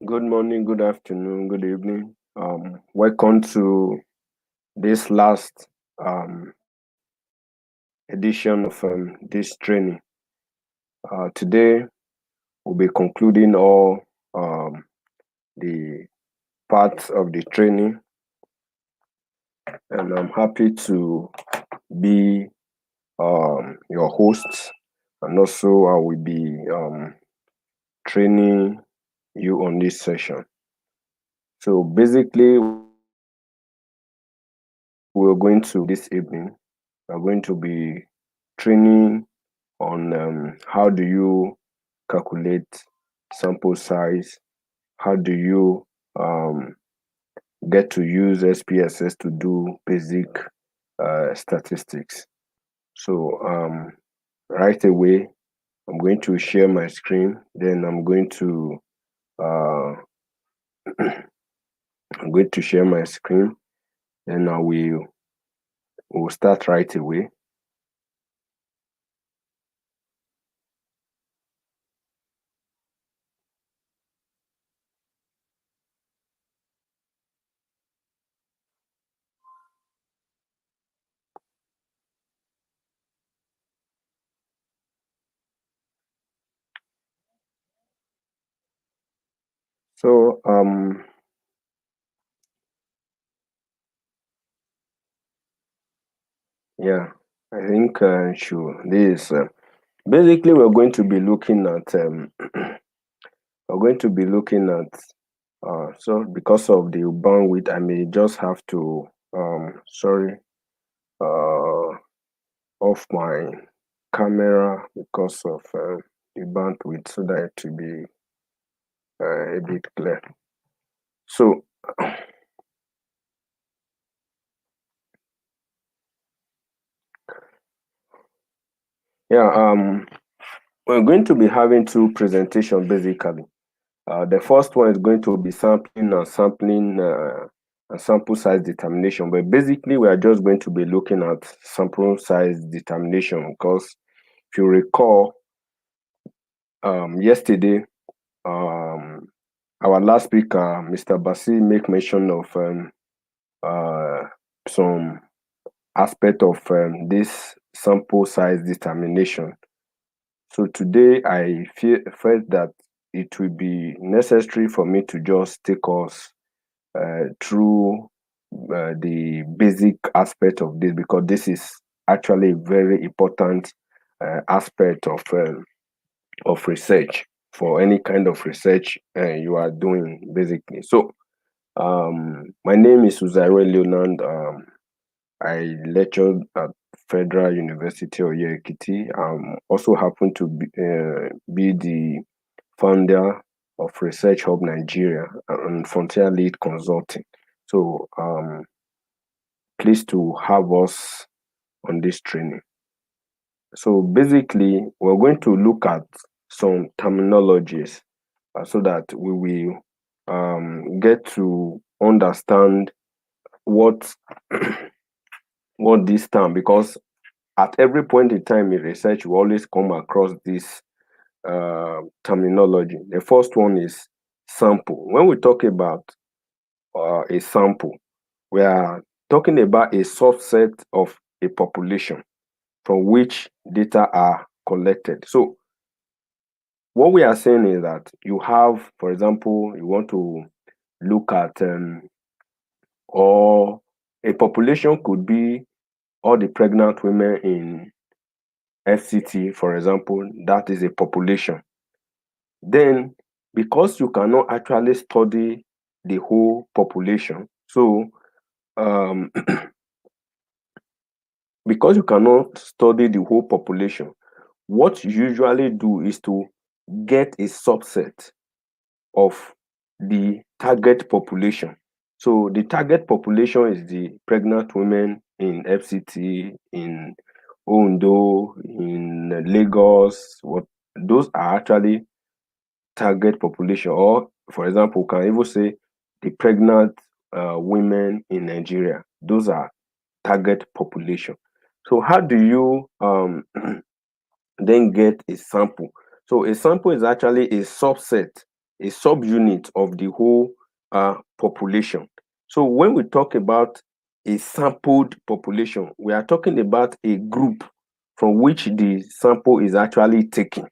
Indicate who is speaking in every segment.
Speaker 1: Good morning, good afternoon, good evening. Welcome to this last um, edition of this training. Today, we'll be concluding all the parts of the training, and I'm happy to be your host, and also I will be training you on this session. So basically, we're going to this evening, we're going to be training on how do you calculate sample size, how do you um, get to use SPSS to do basic statistics. So right away, I'm going to share my screen. Then uh, I'm going to share my screen. Then I will start right away. So yeah, I think sure. This basically we're going to be looking at we're going to be looking at so because of the bandwidth I may just have to sorry uh off my camera because of the bandwidth so that it will be a bit clear. So yeah, we're going to be having two presentations basically. The first one is going to be sampling and sample size determination. But basically, we are just going to be looking at sample size determination because if you recall, yesterday, our last speaker, Mr. Bassi, make mention of uh, some aspect of this sample size determination. So today, felt that it will be necessary for me to just take us through the basic aspect of this because this is actually a very important aspect of research for any kind of research you are doing basically. So my name is Uzare Leonard. I lectured at Federal University of Ekiti. Also happen to be the founder of Research Hub Nigeria and Frontier Lead Consulting. So pleased to have us on this training. So basically, we're going to look at some terminologies so that we will get to understand what what this term, because at every point in time in research, we always come across this terminology. The first one is sample. When we talk about a sample, we are talking about a subset of a population from which data are collected. So what we are saying is that you have, for example, you want to look at or a population could be all the pregnant women in FCT, for example, that is a population. Then, because you cannot actually study the whole population, so um, because you cannot study the whole population, what you usually do is to get a subset of the target population. So the target population is the pregnant women in FCT, in Ondo, in Lagos. What those are actually target population, or for example, we can even say the pregnant women in Nigeria. Those are target population. So how do you then get a sample? So a sample is actually a subset a subunit of the whole population. So when we talk about a sampled population, we are talking about a group from which the sample is actually taken.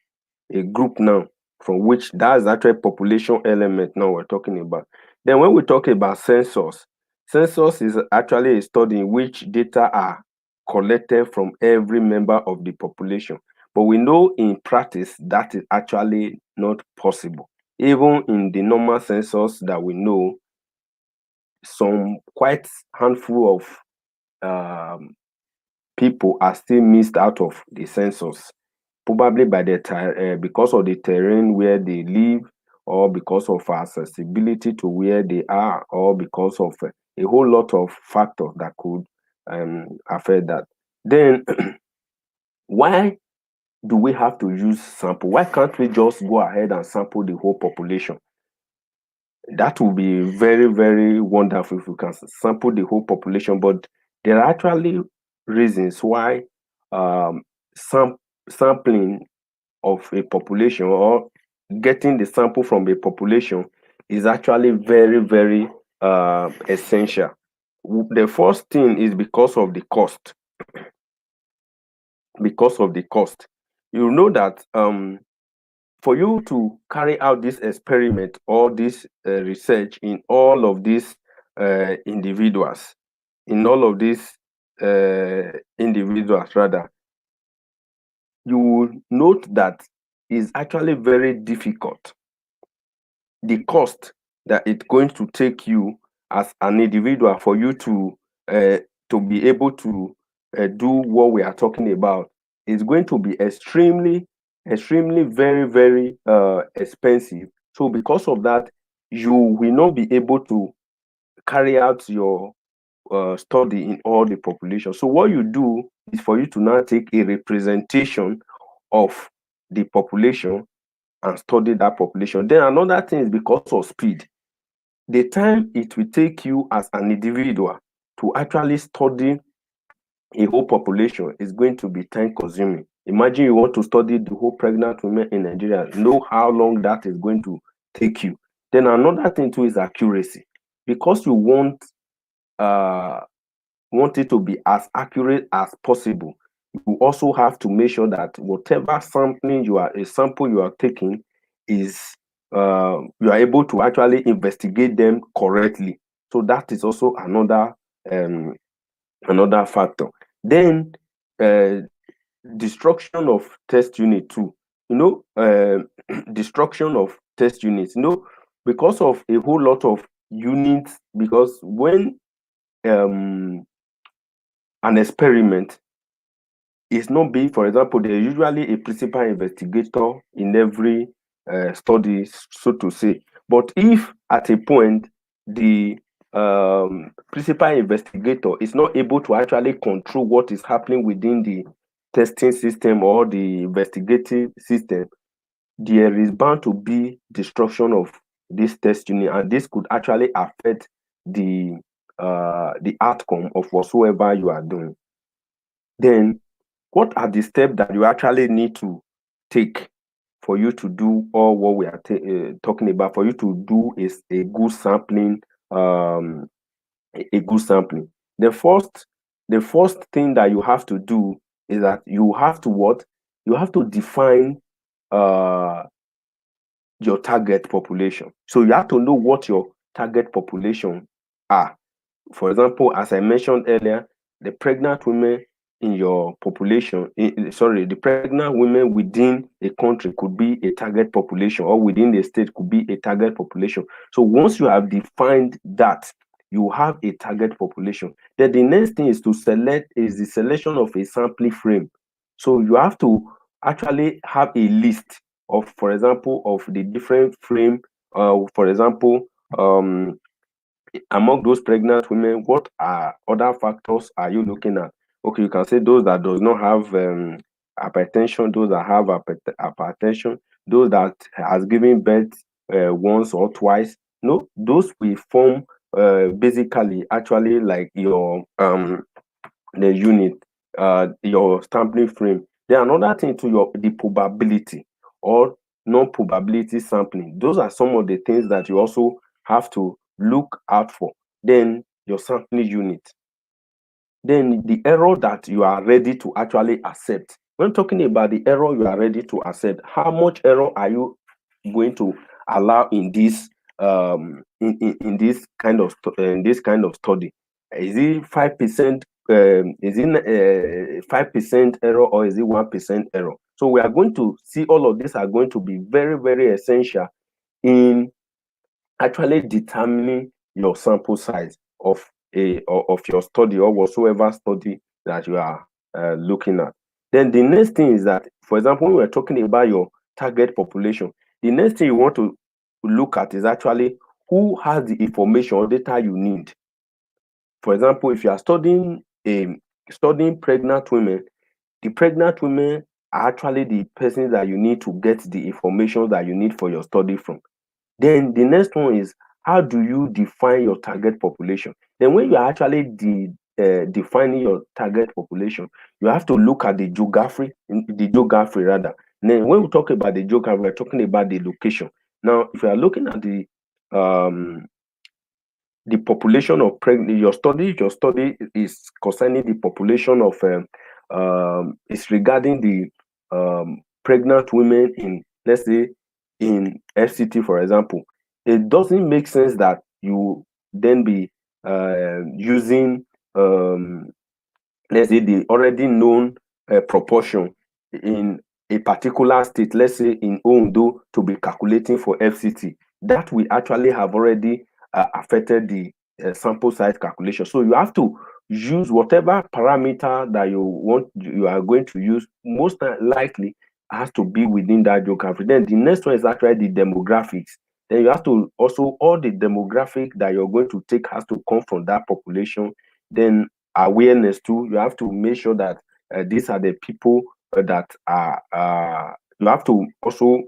Speaker 1: A group now from which that's actually population element now we're talking about. Then when we talk about census is actually a study in which data are collected from every member of the population. But we know in practice that is actually not possible. Even in the normal census that we know, some quite handful of people are still missed out of the census, probably by because of the terrain where they live, or because of accessibility to where they are, or because of a whole lot of factors that could affect that. Then why do we have to use sample? Why can't we just go ahead and sample the whole population? That would be very, very wonderful if we can sample the whole population. But there are actually reasons why um, sampling of a population, or getting the sample from a population, is actually very, very essential. The first thing is because of the cost. Because of the cost, you know that for you to carry out this experiment or this research in all of these individuals, in all of these individuals rather, you will note that it's actually very difficult. The cost that it's going to take you as an individual for you to be able to do what we are talking about is going to be extremely very, very expensive. So because of that, you will not be able to carry out your study in all the population. So what you do is for you to now take a representation of the population and study that population. Then another thing is because of speed. The time it will take you as an individual to actually study a whole population is going to be time consuming. Imagine you want to study the whole pregnant women in Nigeria. Know how long that is going to take you. Then another thing too is accuracy. Because you want it to be as accurate as possible, you also have to make sure that whatever sampling a sample you are taking is you are able to actually investigate them correctly. So that is also another factor. Then uh, destruction of test unit too. Destruction of test units. Because of a whole lot of units. Because when an experiment is not being, for example, there's usually a principal investigator in every study, so to say. But if at a point the principal investigator is not able to actually control what is happening within the testing system or the investigative system, there is bound to be destruction of this test unit, and this could actually affect the outcome of whatsoever you are doing. Then what are the steps that you actually need to take for you to do all what we are talking about, for you to do is a good sampling, a good sampling? The first thing that you have to do is that you have to what? You have to define uh your target population. So you have to know what your target population are. For example, as I mentioned earlier, the pregnant women in your population, the pregnant women within a country could be a target population, or within the state could be a target population. So once you have defined that, you have a target population. Then the next thing is the selection of a sampling frame. So you have to actually have a list of, for example, of the different frame. For example, among those pregnant women, what are other factors are you looking at? Okay, you can say those that does not have hypertension, those that have hypertension, those that has given birth once or twice. No, those will form basically actually like your the unit, your sampling frame. Then another thing to the probability, or non-probability sampling. Those are some of the things that you also have to look out for. Then your sampling unit. Then the error that you are ready to actually accept. When talking about the error you are ready to accept, how much error are you going to allow in this in this kind of study? Is it 5%? Is it 5% error, or is it 1% error? So we are going to see all of these are going to be very, very essential in actually determining your sample size of your study, or whatsoever study that you are looking at. Then the next thing is that, for example, when we're talking about your target population, the next thing you want to look at is actually who has the information or data you need. For example, if you are studying pregnant women, the pregnant women are actually the persons that you need to get the information that you need for your study from. Then the next one is, how do you define your target population? Then when you are actually defining your target population, you have to look at the geography rather. And then when we talk about the geography, we're talking about the location. Now, if you are looking at the population of pregnant, your study is concerning the population of is regarding the pregnant women in, let's say, in FCT, for example. It doesn't make sense that you then be using let's say the already known proportion in a particular state, let's say in Ondo, to be calculating for FCT. That will actually have already affected the sample size calculation. So you have to use whatever parameter that you are going to use. Most likely has to be within that geography. Then the next one is actually the demographics. Then you have to also, all the demographic that you're going to take has to come from that population. Then awareness too, you have to make sure that these are the people that are you have to also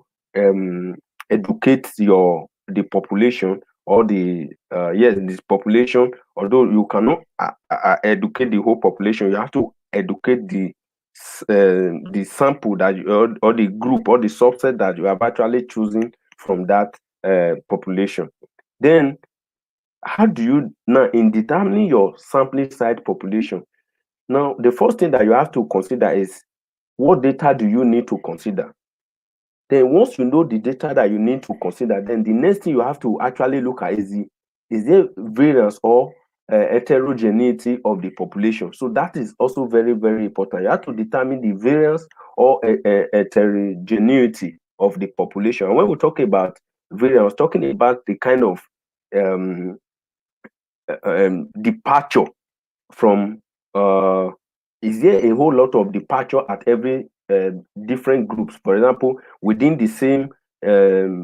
Speaker 1: educate the population, or the yes, this population. Although you cannot educate the whole population, you have to educate the sample that or the group, or the subset that you have actually chosen from that population. Then how do you, now in determining your sampling size population, now the first thing that you have to consider is, what data do you need to consider? Then once you know the data that you need to consider, then the next thing you have to actually look at is there variance or heterogeneity of the population. So that is also very, very important. You have to determine the variance or heterogeneity of the population. And when we talk about variance, talking about the kind of departure from is there a whole lot of departure at every different groups? For example, within the same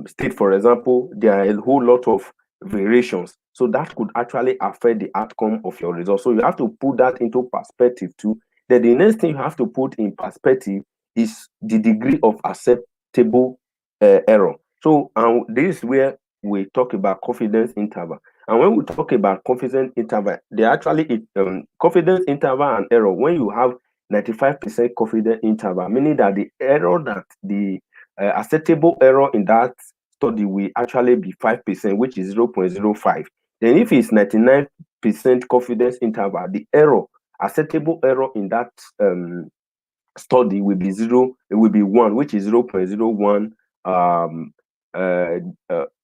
Speaker 1: state, for example, there are a whole lot of variations. So that could actually affect the outcome of your results. So you have to put that into perspective too. Then the next thing you have to put in perspective is the degree of acceptable error. So this is where we talk about confidence interval. And when we talk about confidence interval, they actually confidence interval and error. When you have 95% confidence interval, meaning that the error that the acceptable error in that study will actually be 5%, which is 0.05. Then if it's 99% confidence interval, the acceptable error in that study will be 1, which is 0.01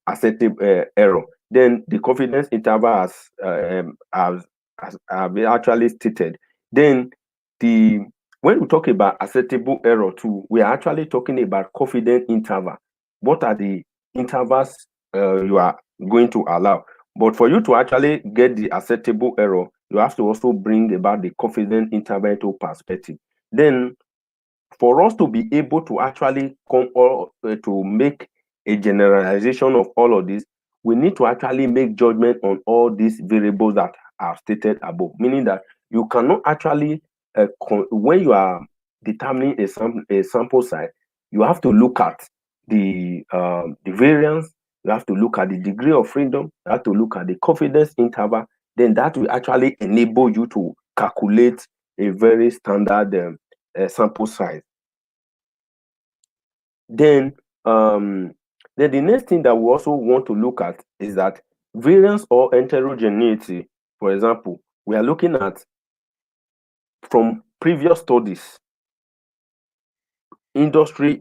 Speaker 1: acceptable error. Then the confidence interval has been actually stated. Then when we talk about acceptable error too, we are actually talking about confidence interval. What are the intervals you are going to allow? But for you to actually get the acceptable error, you have to also bring about the confidence interval into perspective. Then for us to be able to actually to make a generalization of all of this, we need to actually make judgment on all these variables that are stated above, meaning that you cannot actually when you are determining a sample size, you have to look at the variance, you have to look at the degree of freedom, you have to look at the confidence interval. Then that will actually enable you to calculate a very standard sample size. Then Then the next thing that we also want to look at is that variance or heterogeneity. For example, we are looking at from previous studies, industrial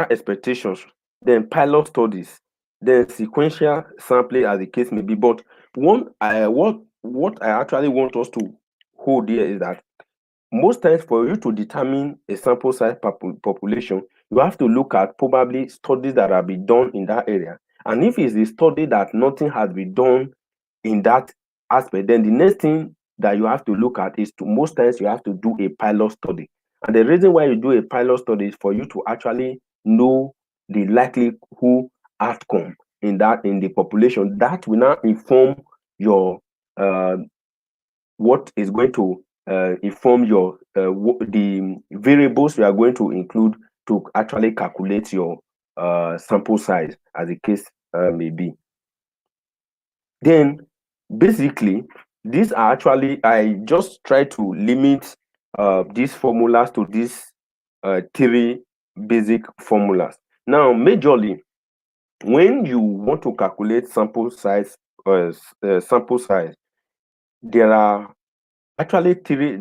Speaker 1: expectations, then pilot studies, then sequential sampling as the case may be. But what I actually want us to hold here is that most times for you to determine a sample size population, you have to look at probably studies that have been done in that area. And if it's a study that nothing has been done in that aspect, then the next thing that you have to look at is to most times you have to do a pilot study. And the reason why you do a pilot study is for you to actually know the likelihood outcome in the population. That will now inform your what is going to inform your the variables you are going to include to actually calculate your sample size as the case may be. Then basically these are actually, I just try to limit these formulas to these three basic formulas. Now majorly when you want to calculate sample size, there are actually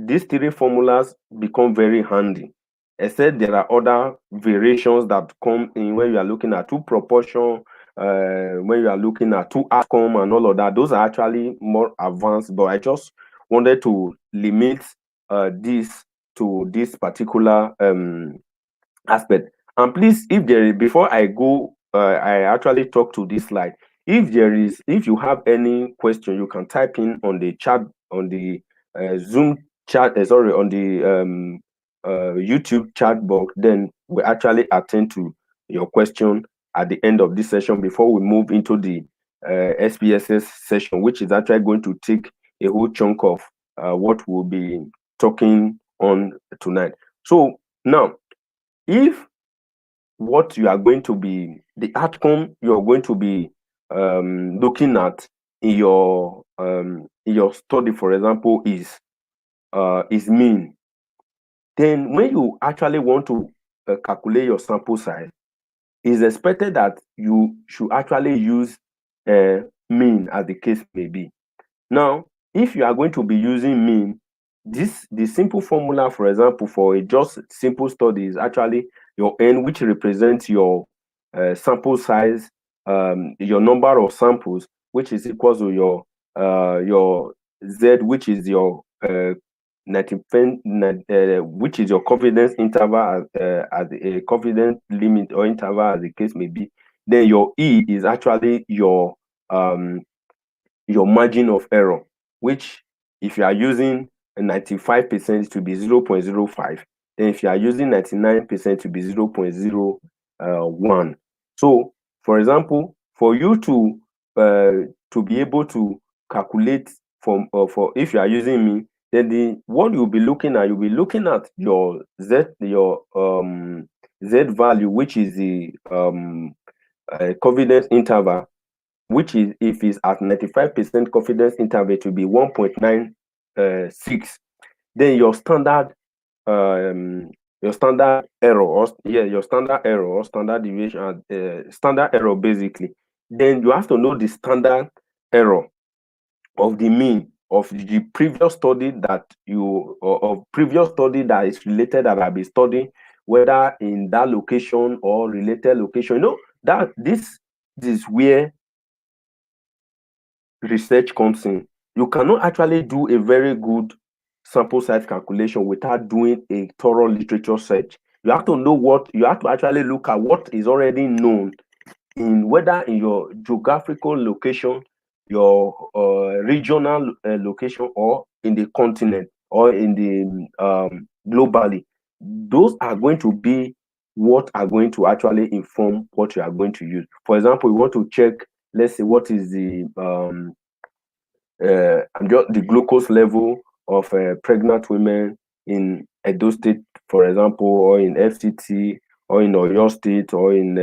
Speaker 1: these three formulas become very handy, except there are other variations that come in when you are looking at two proportion, when you are looking at two outcome and all of that. Those are actually more advanced, but I just wanted to limit this to this particular aspect. And please, if there is, before I go, I actually talk to this slide. If you have any question, you can type in on the chat, on the Zoom chat, sorry, on the YouTube chat box. Then we actually attend to your question at the end of this session before we move into the SPSS session, which is actually going to take a whole chunk of what we'll be talking on tonight. So now, if what you are going to be, the outcome you're going to be looking at in your study, for example, is mean, then when you actually want to calculate your sample size, it's expected that you should actually use mean as the case may be. Now, if you are going to be using mean, the simple formula, for example, for a just simple study is actually your n, which represents your sample size, your number of samples, which is equal to your z, which is your 90, which is your confidence interval as a confidence limit or interval as the case may be. Then your e is actually your margin of error, which if you are using 95% to be 0.05, then if you are using 99% to be 0.01. So for example, for you to be able to calculate for if you are using me, then what you'll be looking at your z value, which is the confidence interval, which is, if it's at 95% confidence interval, to be 1.96. Then your standard error, or your standard error or standard deviation, standard error basically. Then you have to know the standard error of the mean of the previous study that is related, that I've been studying, whether in that location or related location. You know that this is where research comes in. You cannot actually do a very good sample size calculation without doing a thorough literature search. You have to know you have to actually look at what is already known, in whether in your geographical location, your regional location, or in the continent, or in the globally. Those are going to be what are going to actually inform what you are going to use. For example, you want to check, let's say, what is the just the glucose level of pregnant women in Edo State, for example, or in FCT, or in Oyo State, or in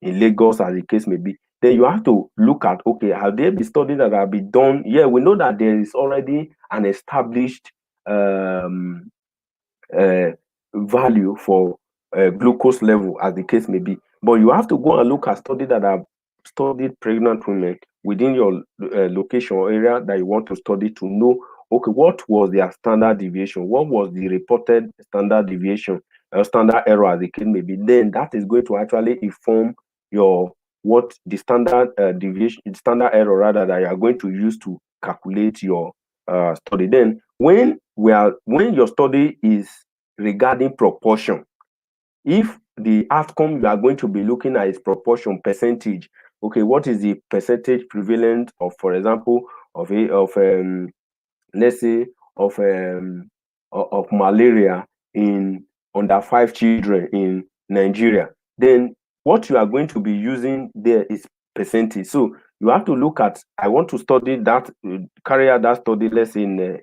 Speaker 1: Lagos, as the case may be. Then you have to look at, okay, have there been studies that have been done? Yeah, we know that there is already an established value for glucose level, as the case may be. But you have to go and look at study that have studied pregnant women within your location or area that you want to study to know, okay, what was their standard deviation? What was the reported standard deviation or standard error, as the case may be? Then that is going to actually inform your what the standard deviation, standard error rather, that you are going to use to calculate your study. Then when your study is regarding proportion, if the outcome you are going to be looking at is proportion percentage, okay, what is the percentage prevalent of, for example, let's say of malaria in under 5 children in Nigeria, then what you are going to be using there is percentage. So you have to look at, I want to study that, carry out that study, let's say in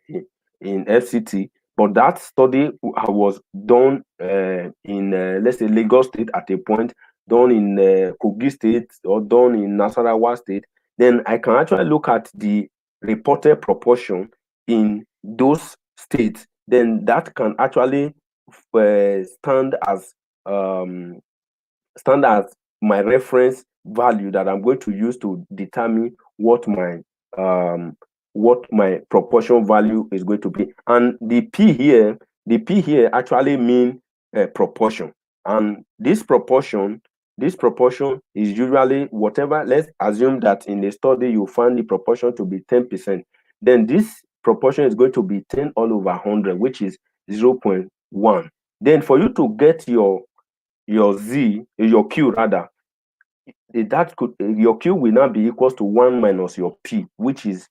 Speaker 1: FCT, but that study was done in let's say Lagos State at a point, done in Kogi State, or done in Nasarawa State. Then I can actually look at the reported proportion in those states. Then that can actually stand as my reference value that I'm going to use to determine what my proportion value is going to be. And the P here actually mean proportion. And this proportion is usually whatever. Let's assume that in the study you find the proportion to be 10%. Then this proportion is going to be 10 all over 100, which is 0.1. Then for you to get your Q rather, your Q will now be equals to 1 minus your P, which is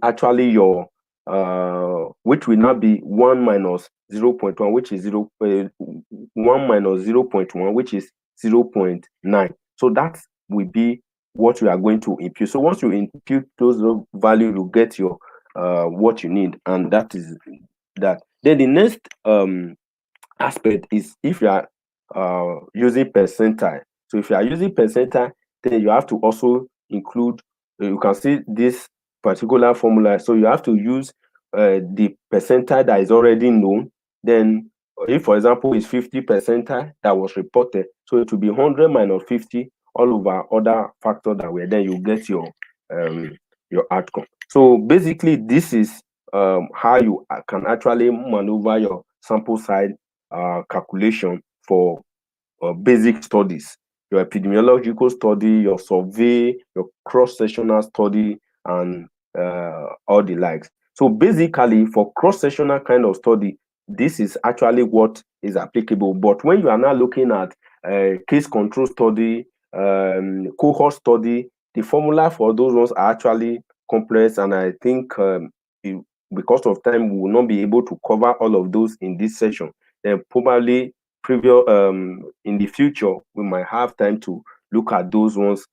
Speaker 1: actually your which will now be 1 minus 0.1, which is 1 minus 0.1, which is 0.9. So that will be what you are going to impute. So once you impute those value, you get your what you need, and that is that. Then the next aspect is if you are using percentile. So if you are using percentile, then you have to also include, you can see this particular formula. So you have to use the percentile that is already known. Then if, for example, it's 50 percentile that was reported, so it will be 100 minus 50 all over other factors that were there, you get your outcome. So basically, this is how you can actually maneuver your sample size calculation for basic studies, your epidemiological study, your survey, your cross-sectional study, and all the likes. So basically, for cross-sectional kind of study, this is actually what is applicable. But when you are now looking at case control study, cohort study, the formula for those ones are actually complex, and I think because of time, we will not be able to cover all of those in this session. Then probably in the future we might have time to look at those ones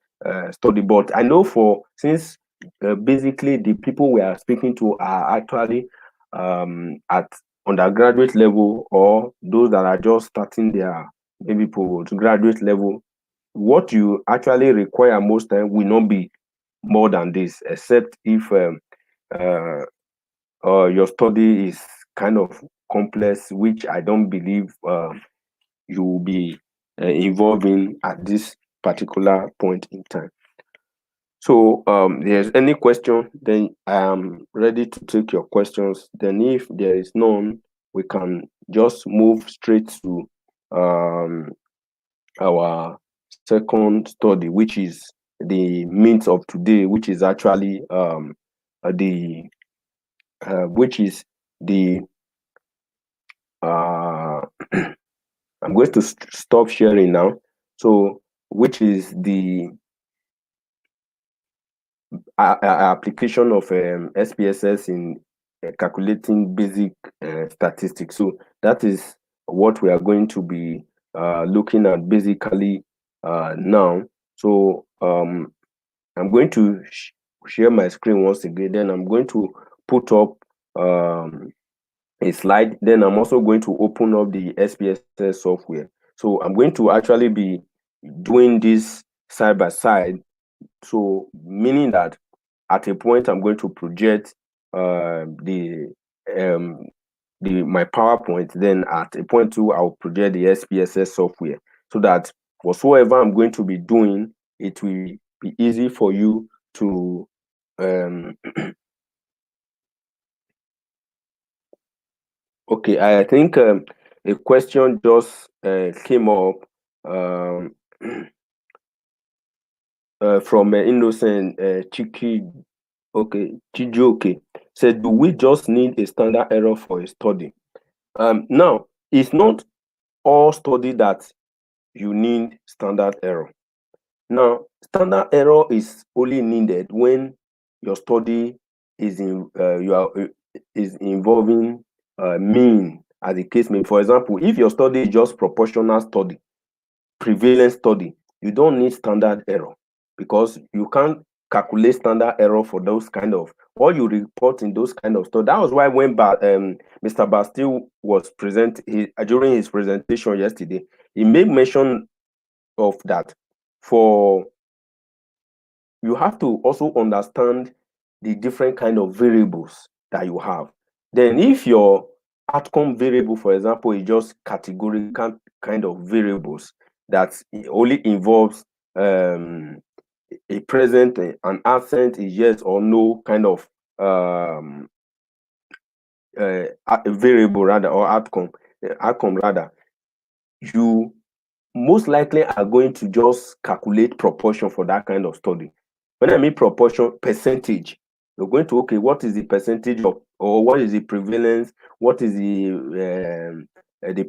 Speaker 1: study. But I know since basically the people we are speaking to are actually at undergraduate level, or those that are just starting their maybe postgraduate level, what you actually require most time will not be more than this, except if your study is kind of complex, which I don't believe you will be involved in at this particular point in time. So there's any question, then I am ready to take your questions. Then if there is none, we can just move straight to our second study, which is the means of today, which is actually the which is the I'm going to stop sharing now. So which is the application of SPSS in calculating basic statistics. So that is what we are going to be looking at basically now. So I'm going to share my screen once again. Then I'm going to put up a slide. Then I'm also going to open up the SPSS software. So I'm going to actually be doing this side by side. So meaning that at a point I'm going to project the my PowerPoint. Then at a point two, I'll project the SPSS software, so that whatsoever I'm going to be doing, it will be easy for you to okay, I think a question just came up from Innocent Chiki. Okay, Chijoke said, "Do we just need a standard error for a study?" Now, it's not all study that you need standard error. Now, standard error is only needed when your study is is involving mean, as the case may. For example, if your study is just proportional study, prevalence study, you don't need standard error, because you can't calculate standard error for those kind of what you report in those kind of stuff. That was why when Mr. Bastille was during his presentation yesterday, he made mention of that. For you have to also understand the different kind of variables that you have. Then if your outcome variable, for example, is just categorical kind of variables that only involves a present, an absent, a yes or no kind of a variable rather, or outcome rather, you most likely are going to just calculate proportion for that kind of study. When I mean proportion, percentage, you're going to, okay, what is the percentage of, or what is the prevalence, what is the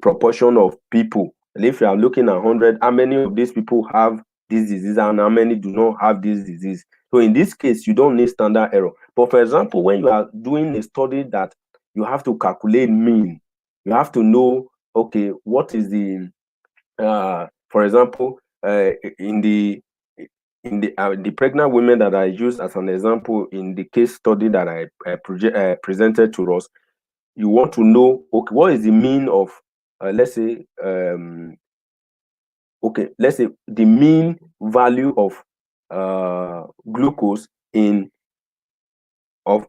Speaker 1: proportion of people? And if you are looking at 100, how many of these people have this disease and how many do not have this disease? So in this case, you don't need standard error. But for example, when you are doing a study that you have to calculate mean, you have to know, okay, what is the for example, in the pregnant women that I used as an example in the case study that I presented to us, you want to know, okay, what is the mean of, let's say, okay, let's say the mean value of glucose in of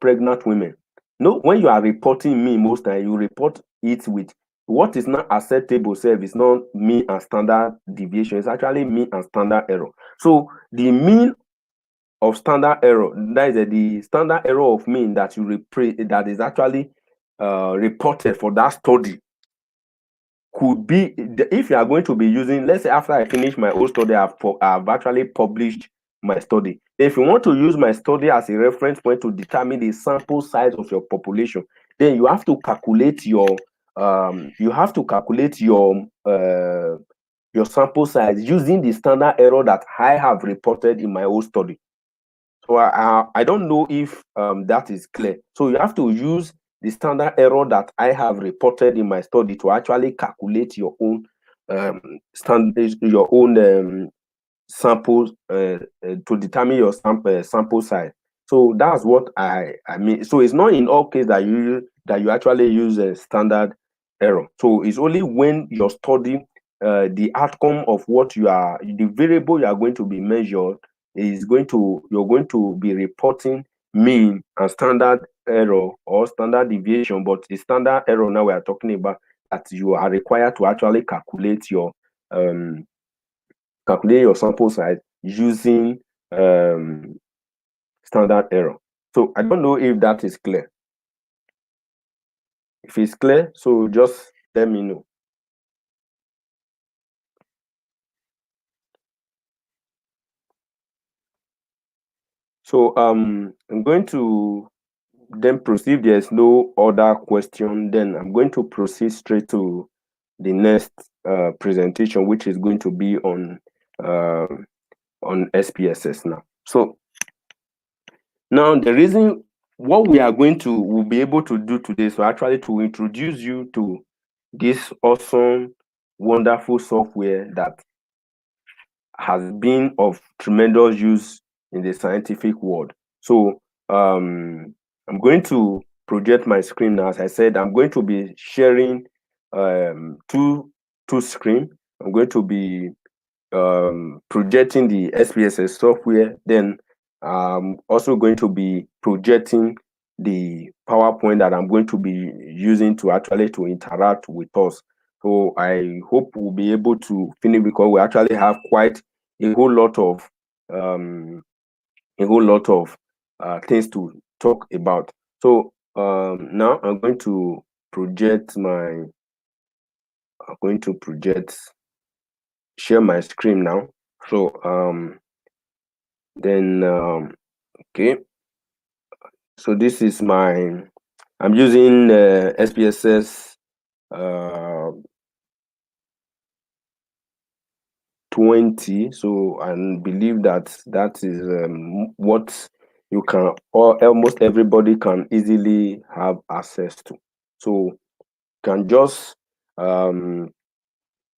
Speaker 1: pregnant women. No, when you are reporting mean, most time you report it with what is not acceptable self is not mean and standard deviation, it's actually mean and standard error. So the mean of standard error, that is the standard error of mean that that is actually reported for that study, could be, if you are going to be using, let's say after I finish my own study, I've actually published my study. If you want to use my study as a reference point to determine the sample size of your population, then you have to calculate your your sample size using the standard error that I have reported in my own study. So I don't know if that is clear. So you have to use the standard error that I have reported in my study to actually calculate your own samples to determine your sample size. So that's what I mean. So it's not in all cases that you actually use a standard error. So it's only when you're studying the outcome of what the variable you are going to be measured you're going to be reporting mean and standard error or standard deviation. But the standard error now we are talking about, that you are required to actually calculate your sample size using standard error. So I don't know if that is clear. If it's clear, so just let me know. So I'm going to then proceed. There's no other question, then I'm going to proceed straight to the next presentation, which is going to be on SPSS now. So now the reason what we'll be able to do today, so actually to introduce you to this awesome, wonderful software that has been of tremendous use in the scientific world. So I'm going to project my screen now. As I said, I'm going to be sharing two screens. I'm going to be projecting the SPSS software. Then I'm also going to be projecting the PowerPoint that I'm going to be using to actually to interact with us. So I hope we'll be able to finish, because we actually have quite a whole lot of um, things to talk about. So now I'm going to project my I'm going to project share my screen now. So then okay, so this is my I'm using SPSS uh 20. So I believe that that is what you can, or almost everybody can easily have access to. So you can just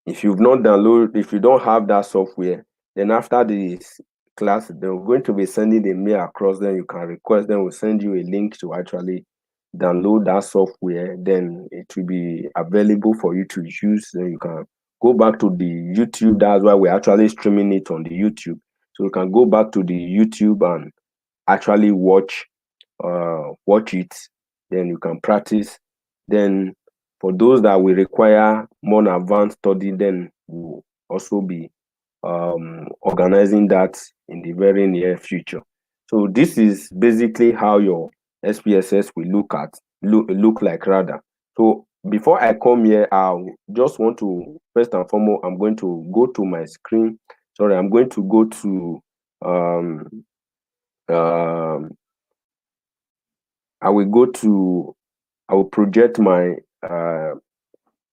Speaker 1: if you've not downloaded, if you don't have that software, then after this class, they're going to be sending a mail across. Then you can request, then we'll send you a link to actually download that software. Then it will be available for you to use. Then you can go back to the YouTube. That's why we're actually streaming it on the YouTube. So you can go back to the YouTube and actually watch it. Then you can practice. Then for those that will require more advanced study, then we'll also be organizing that in the very near future. So this is basically how your SPSS will look like rather. So before I come here, I just want to, first and foremost, I'm going to go to my screen. Sorry, I'm going to go to um I will go to, I will project my,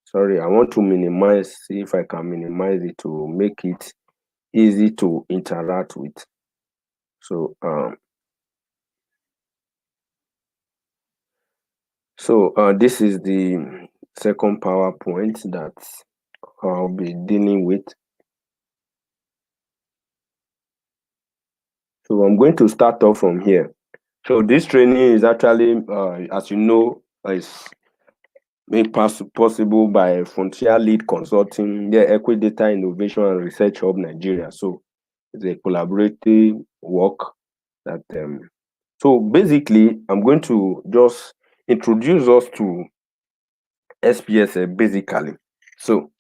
Speaker 1: sorry, I want to minimize, see if I can minimize it to make it easy to interact with. So, this is the second PowerPoint that I'll be dealing with. So I'm going to start off from here. So this training is actually, as you know, is made possible by Frontier Lead Consulting, the Equidata Innovation and Research Hub Nigeria. So it's a collaborative work that so basically I'm going to just introduce us to SPSS basically. So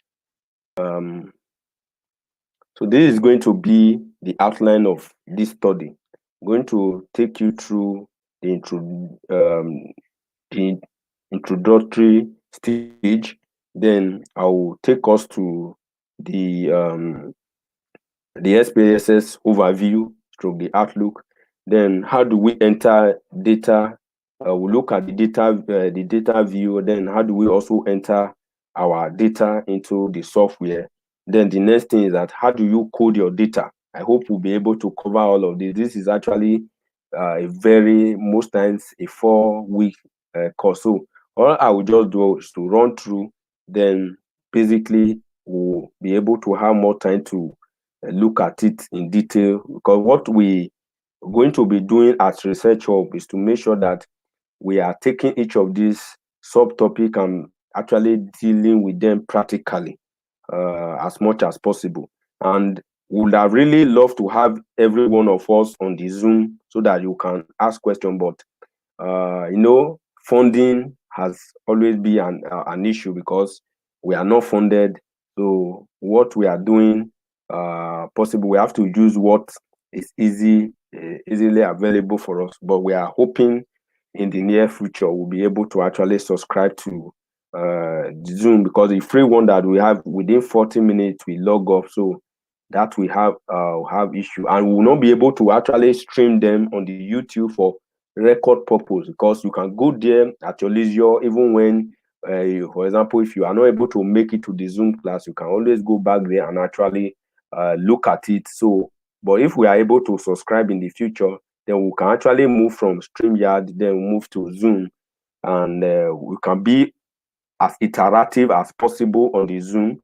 Speaker 1: so this is going to be the outline of this study. I'm going to take you through the the introductory stage. Then I will take us to the SPSS overview stroke the outlook. Then how do we enter data? We look at the data view. Then how do we also enter our data into the software? Then the next thing is that how do you code your data? I hope we'll be able to cover all of this. This is actually a very, most times, a 4-week course. So all I will just do is to run through. Then basically we'll be able to have more time to look at it in detail, because what we are going to be doing at Research Hub is to make sure that we are taking each of these subtopic and actually dealing with them practically as much as possible. And would have really loved to have every one of us on the Zoom so that you can ask questions, but funding has always been an issue because we are not funded. So what we are doing, possible, we have to use what is easily available for us. But we are hoping in the near future we'll be able to actually subscribe to Zoom, because the free one that we have, within 40 minutes we log off. So that we have issue, and we will not be able to actually stream them on the YouTube for record purpose, because you can go there at your leisure. Even when for example, if you are not able to make it to the Zoom class, you can always go back there and actually look at it. So but if we are able to subscribe in the future, then we can actually move from StreamYard, then move to Zoom, and we can be as iterative as possible on the Zoom.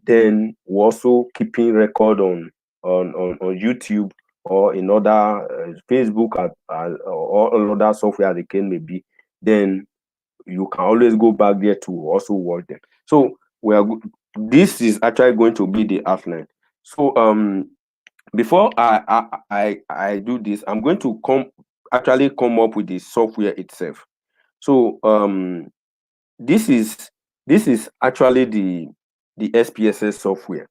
Speaker 1: Then we're also keeping record on YouTube or in other Facebook or other software the case may be. Then you can always go back there to also watch them. So this is actually going to be the outline. So before I do this, I'm going to come actually come up with the software itself. So this is actually the SPSS software.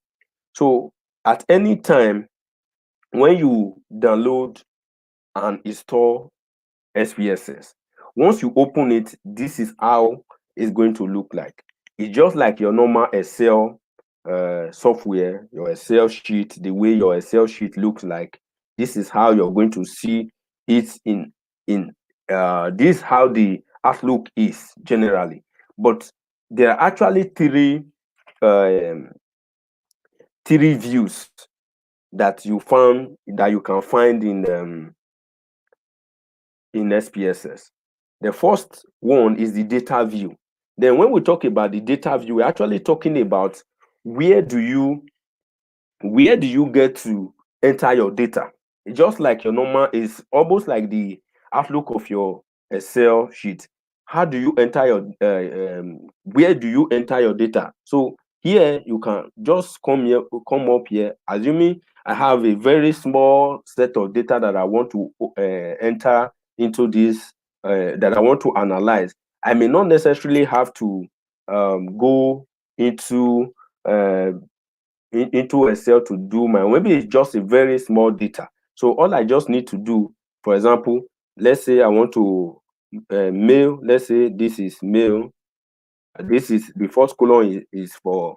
Speaker 1: So at any time when you download and install SPSS, once you open it, this is how it's going to look like. It's just like your normal Excel software, your Excel sheet, the way your Excel sheet looks like. This is how you're going to see it in this how the Outlook is generally. But there are actually um, three views that you can find in SPSS. The first one is the data view. Then when we talk about the data view, we're actually talking about where do you get to enter your data. It's just like your normal, is almost like the outlook of your Excel sheet. How do you enter your where do you enter your data? So here you can just come up here, assuming I have a very small set of data that I want to enter into this, that I want to analyze. I may not necessarily have to go into into Excel to do my, maybe it's just a very small data. So all I just need to do, for example, let's say I want to mail, let's say this is mail, this is the first column is for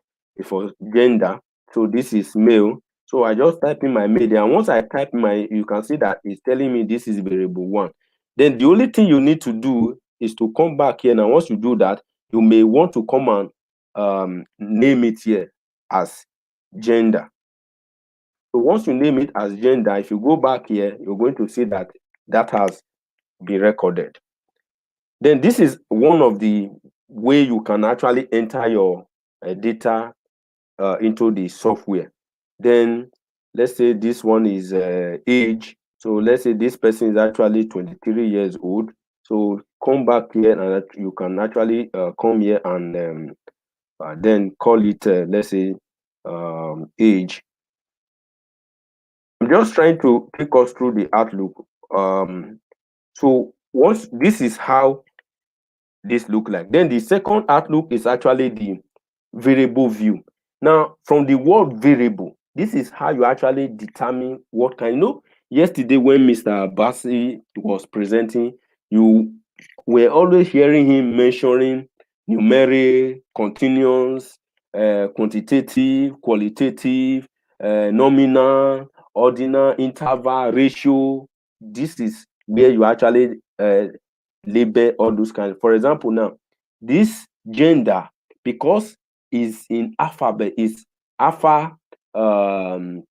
Speaker 1: gender, so this is male. So I just type in my mail there, and once I type my, you can see that it's telling me this is variable 1. Then the only thing you need to do is to come back here. Now once you do that, you may want to come and name it here as gender. So once you name it as gender, if you go back here, you're going to see that that has been recorded. Then this is one of the way you can actually enter your data into the software. Then let's say this one is age. So let's say this person is actually 23 years old. So come back here and you can actually come here and then call it, let's say, age. I'm just trying to take us through the outlook. So once this is how this look like, then the second outlook is actually the variable view. Now, from the word variable, this is how you actually determine what kind. You know, yesterday when Mr. Bassi was presenting, you were always hearing him mentioning numeric, continuous, quantitative, qualitative, nominal, ordinal, interval, ratio. This is where you actually label all those kinds. For example, now this gender, because is in alphabet, is alpha, kind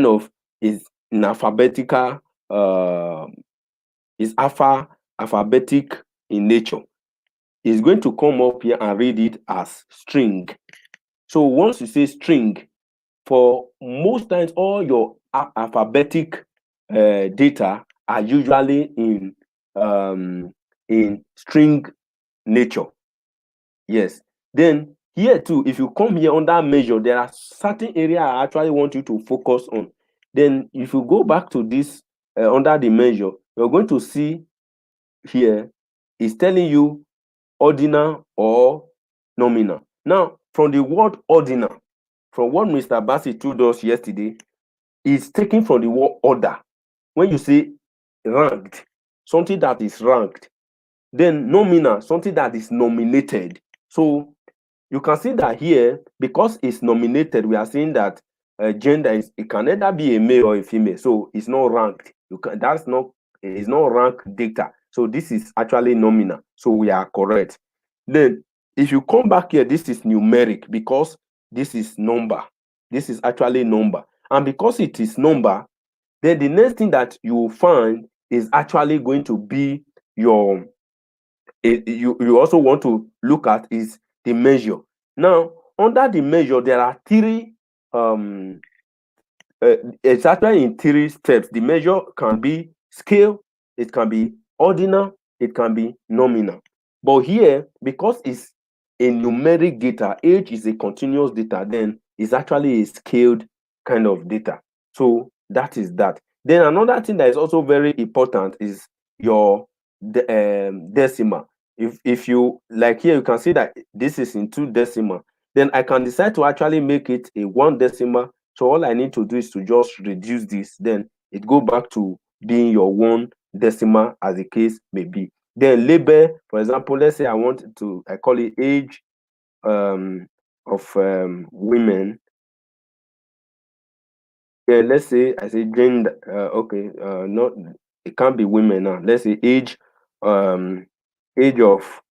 Speaker 1: of is in alphabetical, is alphabetic in nature. Is going to come up here and read it as string. So once you say string, for most times all your alphabetic data are usually in string nature. Yes. Then here too, if you come here under measure, there are certain areas I actually want you to focus on. Then if you go back to this under the measure, you're going to see here is telling you ordinal or nominal. Now, from the word ordinal, from what Mr. Bassi told us yesterday, is taken from the word order. When you say ranked, something that is ranked, then nominal, something that is nominated. So you can see that here, because it's nominated, we are saying that gender is, it can either be a male or a female, so it's not ranked. It's not ranked data. So this is actually nominal. So we are correct. Then if you come back here, this is numeric because this is number. This is actually number. And because it is number, then the next thing that you will find is actually going to be your, you also want to look at is the measure. Now, under the measure, there are three, it's actually in three steps. The measure can be scale, it can be ordinal, it can be nominal. But here, because it's a numeric data, age is a continuous data, then it's actually a scaled kind of data. So that is that. Then another thing that is also very important is your decimal. If you like here, you can see that this is in 2 decimal. Then I can decide to actually make it a 1 decimal. So all I need to do is to just reduce this. Then it go back to being your 1 decimal, as the case may be. Then label, for example, let's say I call it age of women. Yeah, let's say I say gender. Okay, not it can't be women now. Let's say um, age of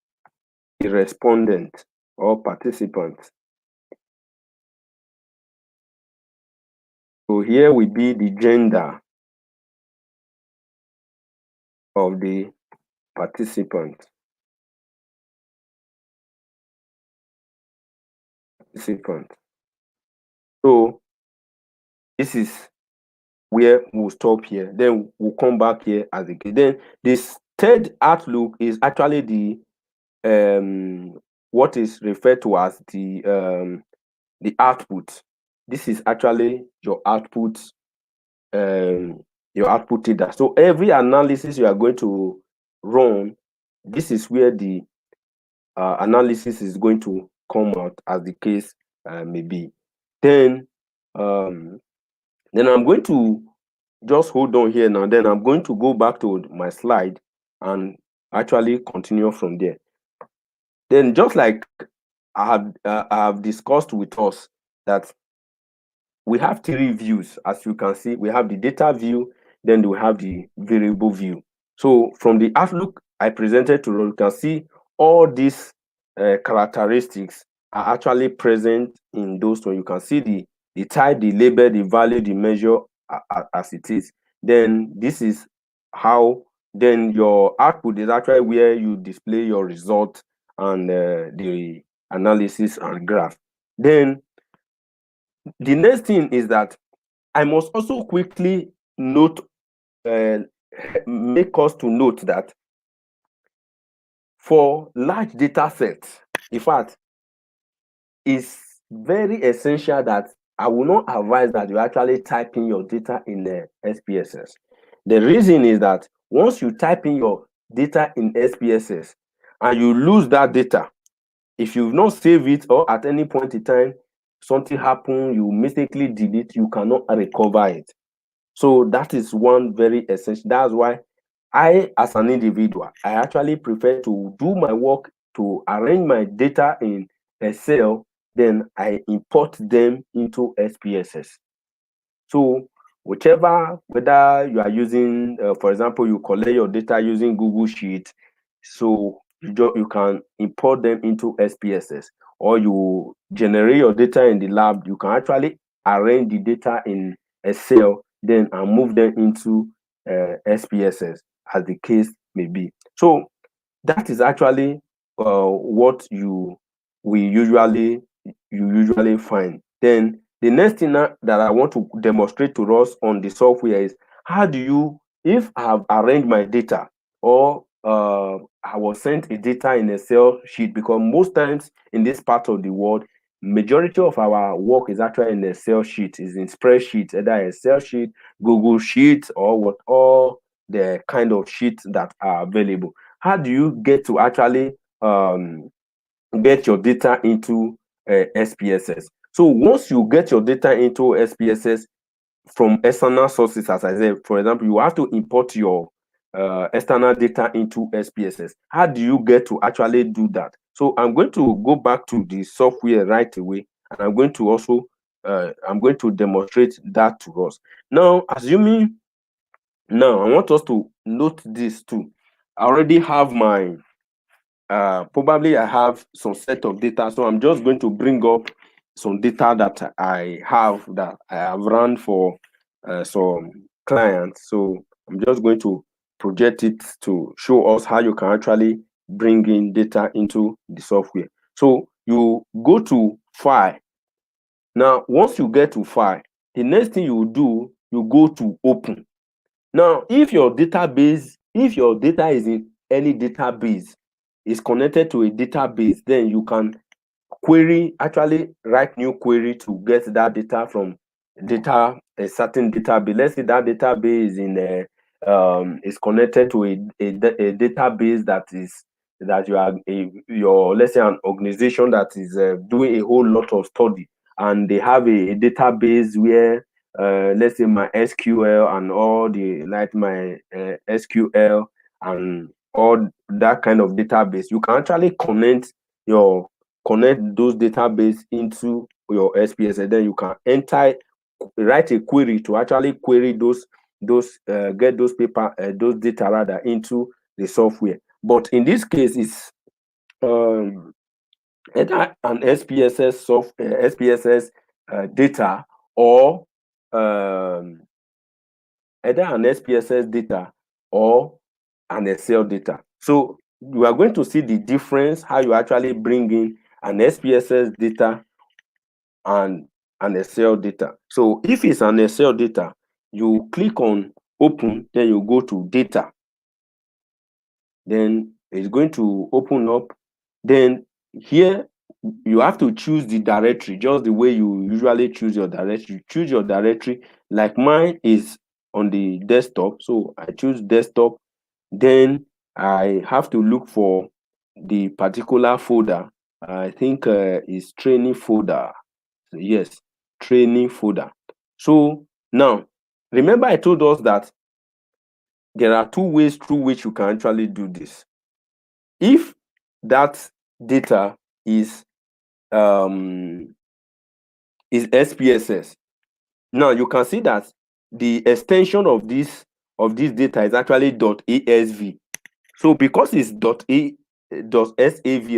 Speaker 1: the respondent or participant. So here will be the gender of the participant. Participant. So this is where we'll stop here. Then we'll come back here as a case. Then this third outlook is actually the what is referred to as the output. This is actually your output data. So every analysis you are going to run, this is where the analysis is going to come out, as the case may be. Then I'm going to just hold on here now. Then I'm going to go back to my slide and actually continue from there. Then just like I have discussed with us that we have 3 views. As you can see, we have the data view, then we have the variable view. So from the outlook I presented to you, can see all these characteristics are actually present in those two. You can see the type, the label, the value, the measure as it is. Then this is how then your output is actually where you display your result and the analysis and graph. Then the next thing is that I must also quickly note, make us to note that for large data sets, in fact, it's very essential that I will not advise that you actually type in your data in the SPSS. The reason is that once you type in your data in SPSS and you lose that data, if you've not saved it or at any point in time something happened, you mistakenly delete, you cannot recover it. So that is one very essential. That's why I, as an individual, I actually prefer to do my work to arrange my data in Excel, then I import them into SPSS. So whichever, whether you are using, for example, you collect your data using Google Sheet, so you can import them into SPSS, or you generate your data in the lab, you can actually arrange the data in Excel, then and move them into SPSS, as the case may be. So that is actually what you usually find. Then the next thing that I want to demonstrate to us on the software is how do you, if I have arranged my data, or I was sent a data in Excel sheet, because most times in this part of the world, majority of our work is actually in Excel sheet, is in spreadsheet, either Excel sheet, Google Sheet, or what all the kind of sheets that are available. How do you get to actually get your data into SPSS? So once you get your data into SPSS from external sources, as I said, for example, you have to import your external data into SPSS. How do you get to actually do that? So I'm going to go back to the software right away, and I'm going to demonstrate that to us. Now, I want us to note this too. I already have my probably I have some set of data, so I'm just going to bring up some data that I have run for some clients. So I'm just going to project it to show us how you can actually bring in data into the software. So you go to file. Now once you get to file, the next thing you do, you go to open. Now if your data is in any database, is connected to a database, then you can actually write new query to get that data from a certain database. Let's say that database is connected to a database that you are your, let's say, an organization that is doing a whole lot of study, and they have a database where let's say my SQL and all the, like my SQL and all that kind of database. You can actually connect those database into your SPSS. Then you can write a query to actually query those get those data rather into the software. But in this case, it's um, either an SPSS data, or um, either an SPSS data or an Excel data. So you are going to see the difference, how you actually bring in an SPSS data and an Excel data. So if it's an Excel data, you click on open, then you go to data. Then it's going to open up. Then here you have to choose the directory, just the way you usually choose your directory. You choose your directory, like mine is on the desktop, so I choose desktop. Then I have to look for the particular folder. I think it's training folder. Yes, training folder. So now, remember I told us that there are two ways through which you can actually do this. If that data is SPSS, now you can see that the extension of this data is actually .asv. So because it's .sav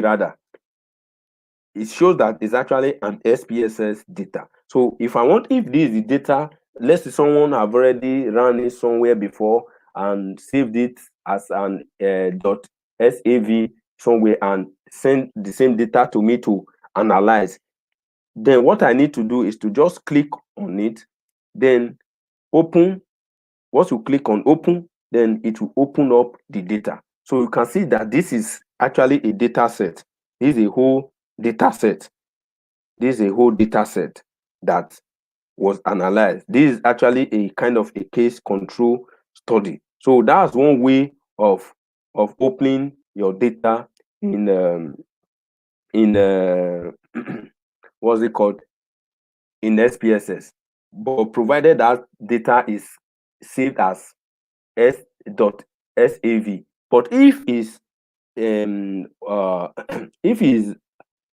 Speaker 1: rather, it shows that it's actually an SPSS data. So if this is the data, let's say someone have already run it somewhere before and saved it as an .sav somewhere and send the same data to me to analyze, then what I need to do is to just click on it, then open. Once you click on open, then it will open up the data. So you can see that this is actually a data set. This is a whole data set. This is a whole data set that was analyzed. This is actually a kind of a case control study. So that's one way of opening your data in what's it called, in SPSS, but provided that data is saved as S.sav. But if is if is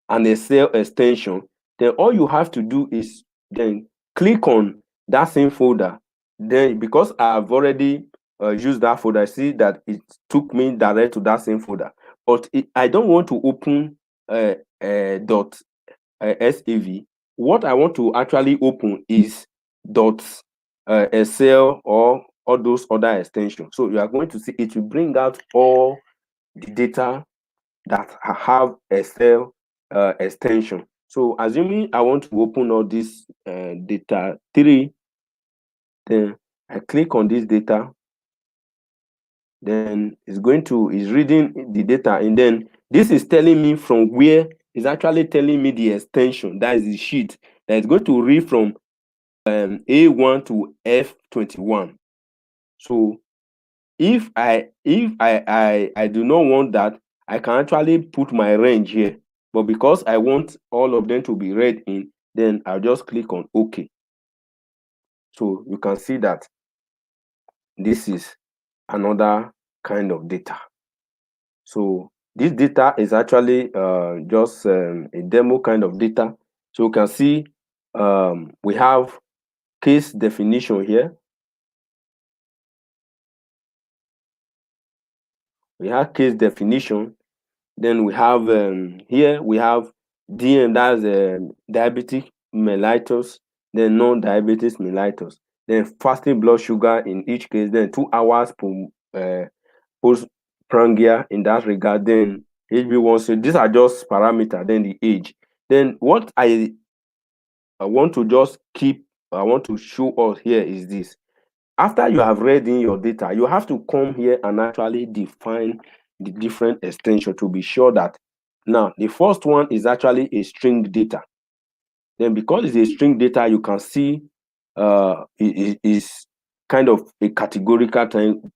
Speaker 1: an Excel extension, then all you have to do is then click on that same folder. Then because I've already used that folder, I see that it took me direct to that same folder. But I don't want to open .sav. What I want to actually open is .excel or all those other extensions. So you are going to see it will bring out all the data that have Excel extension. So assuming I want to open all this data 3, then I click on this data, then it's reading the data, and then this is telling me from where. It's actually telling me the extension, that is the sheet, that is going to read from A1 to F21. So if I do not want that, I can actually put my range here. But because I want all of them to be read in, then I'll just click on OK. So you can see that this is another kind of data. So this data is actually just a demo kind of data. So you can see we have case definition here. We have case definition. Then we have here we have DM, that's diabetic mellitus, then non-diabetes mellitus, then fasting blood sugar in each case, then 2 hours postprandial in that regard, then HB1. So these are just parameter, then the age. Then what I want to show us here is this. After you have read in your data, you have to come here and actually define the different extension to be sure that now the first one is actually a string data. Then because it's a string data, you can see is kind of a categorical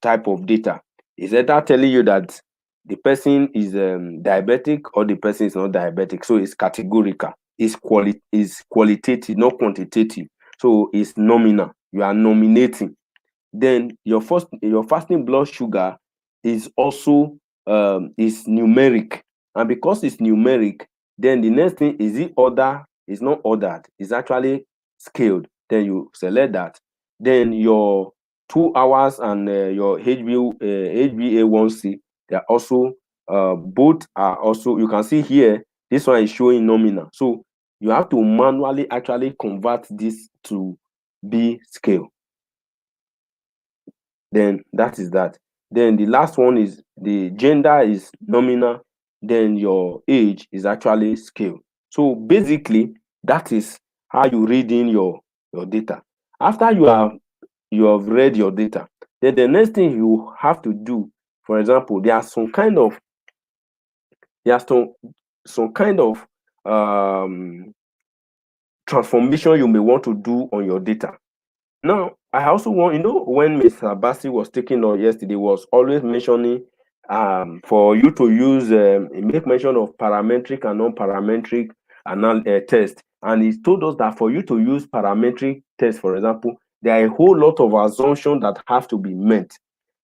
Speaker 1: type of data. It's either telling you that the person is diabetic or the person is not diabetic. So it's categorical. It's qualitative, not quantitative. So it's nominal. You are nominating. Then your fasting blood sugar is also is numeric, and because it's numeric, then the next thing is it order is not ordered, it's actually scaled. Then you select that. Then your 2 hours and your HbA1c, they are also both are also, you can see here this one is showing nominal, so you have to manually actually convert this to be scale. Then that is that. Then the last one is the gender is nominal, then your age is actually scale. So basically, that is how you read in your data. After you have read your data, then the next thing you have to do, for example, there are some kind of transformation you may want to do on your data. Now, I also want, when Mr. Bassi was taking on yesterday, was always mentioning for you to use, make mention of parametric and non-parametric test. And he told us that for you to use parametric test, for example, there are a whole lot of assumptions that have to be met.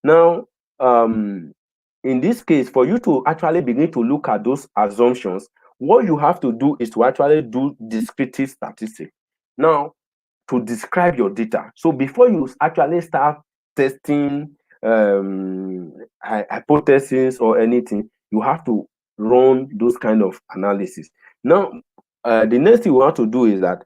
Speaker 1: Now, in this case, for you to actually begin to look at those assumptions, what you have to do is to actually do descriptive statistics. Now, to describe your data. So before you actually start testing hypotheses or anything, you have to run those kind of analysis. Now, the next thing you want to do is that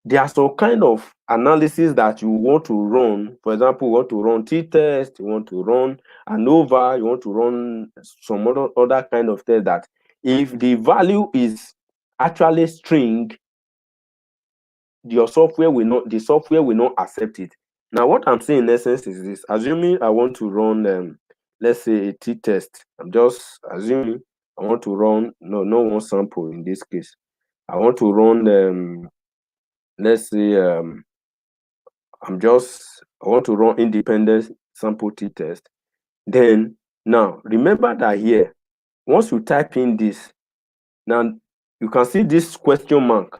Speaker 1: there are some kind of analysis that you want to run. For example, you want to run t-test, you want to run ANOVA, you want to run some other kind of test that if the value is actually string, the software will not accept it. Now, what I'm saying in essence is this: assuming I want to run, let's say a t-test. I'm just assuming I want to run no one sample in this case. I want to run, let's say I want to run independent sample t-test. Then now remember that here, once you type in this, now you can see this question mark.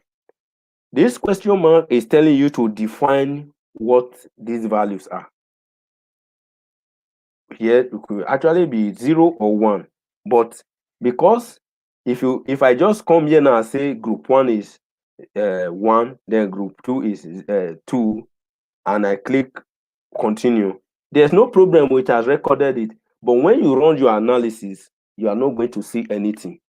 Speaker 1: This question mark is telling you to define what these values are. Here it could actually be 0 or 1, but because if I just come here now and say group 1 is 1, then group 2 is 2, and I click continue, there's no problem, which has recorded it. But when you run your analysis, you are not going to see anything.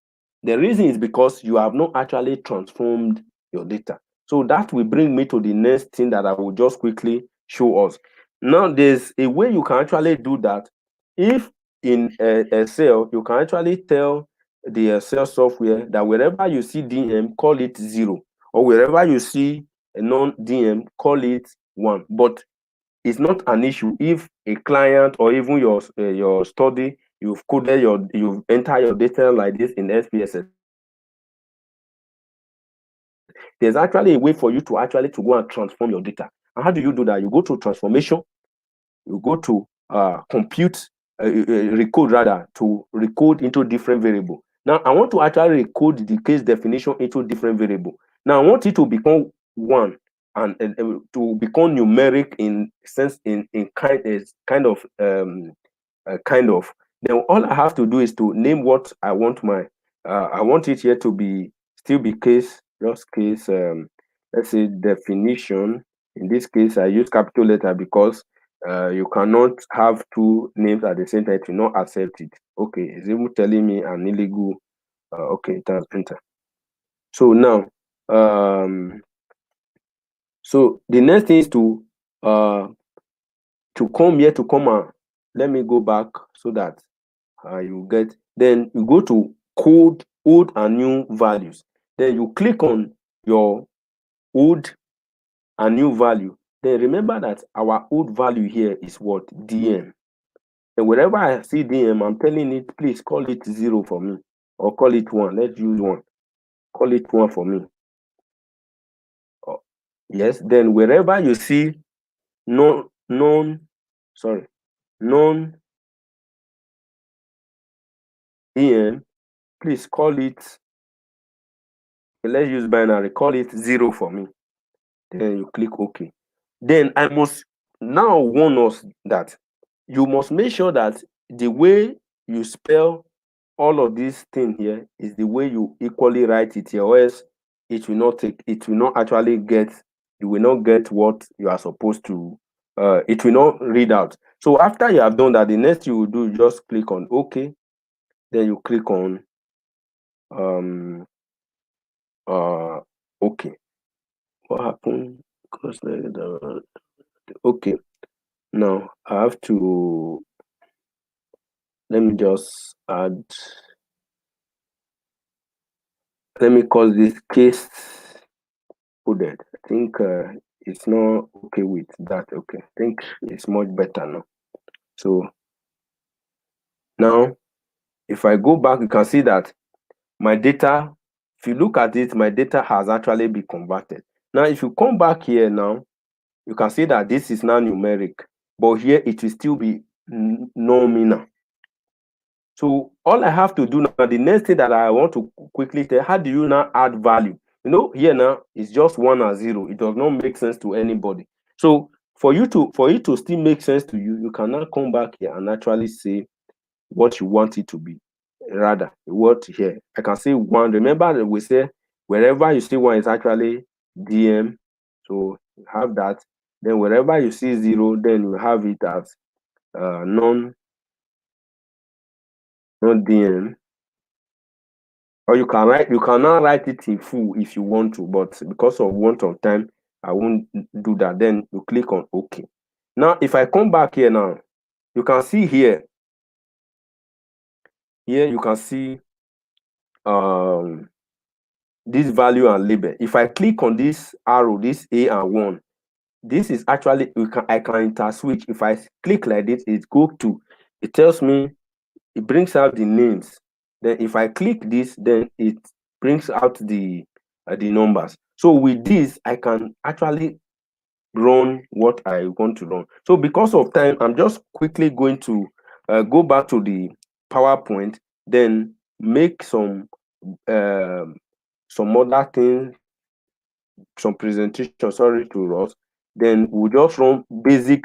Speaker 1: The reason is because you have not actually transformed your data. So that will bring me to the next thing that I will just quickly show us. Now, there's a way you can actually do that. If in Excel, you can actually tell the Excel software that wherever you see DM, call it 0, or wherever you see a non-DM, call it 1. But it's not an issue if a client or even your study, you've entered your data like this in SPSS. There's actually a way for you to actually go and transform your data. And how do you do that? You go to transformation, you go to recode rather, to recode into different variable. Now I want to actually recode the case definition into different variable. Now I want it to become 1 and to become numeric in sense in kind of. Then all I have to do is to name what I want I want it here to be still be case, just case, let's say definition. In this case, I use capital letter because you cannot have two names at the same time, to not accept it. Okay, it's even telling me an illegal. Okay, it has enter. So now, so the next thing is to come here, to come and let me go back so that you get. Then you go to code old and new values. Then you click on your old and new value. Then remember that our old value here is what? DM. And wherever I see DM, I'm telling it, please call it 0 for me, or call it 1. Let's use 1. Call it 1 for me. Yes, then wherever you see non sorry, non EM, please call it, let's use binary, call it 0 for me. Then you click OK. Then I must now warn us that you must make sure that the way you spell all of this thing here is the way you equally write it here, or else it will not actually get, you will not get what you are supposed to, it will not read out. So after you have done that, the next you will do, just click on OK. Then you click on um OK. What happened? Okay. Now I have to, let me just add, let me call this case coded. I think it's not okay with that. Okay, I think it's much better now. So now if I go back, you can see that my data, if you look at it, my data has actually been converted. Now if you come back here now, you can see that this is now numeric, but here it will still be nominal. So all I have to do now, the next thing that I want to quickly tell, how do you now add value? You know, here now it's just 1 and 0. It does not make sense to anybody. So for it to still make sense to you, you can now come back here and actually say what you want it to be. Rather, what here? I can say 1. Remember that we say wherever you see 1 is actually DM. So you have that. Then wherever you see 0, then you have it as non DM. Or you can now write it in full if you want to, but because of want of time, I won't do that. Then you click on OK. Now, if I come back here now, you can see here you can see this value and label. If I click on this arrow, this A and 1, this is actually, I can enter switch. If I click like this, it tells me, it brings out the names. Then if I click this, then it brings out the numbers. So with this, I can actually run what I want to run. So because of time, I'm just quickly going to go back to the PowerPoint, then make some other things, some presentation, sorry, to us. Then we'll just run basic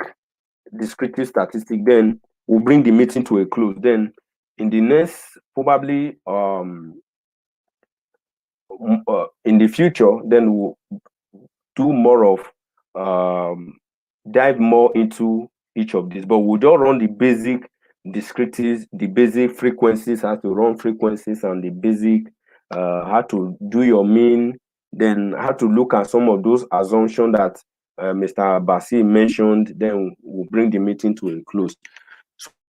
Speaker 1: descriptive statistic. Then we'll bring the meeting to a close. Then in the next, probably in the future, then we'll do more of dive more into each of these, but we'll just run the basic descriptives, the basic frequencies, how to run frequencies, and the basic how to do your mean, then how to look at some of those assumptions that Mr. Bassi mentioned. Then we'll bring the meeting to a close.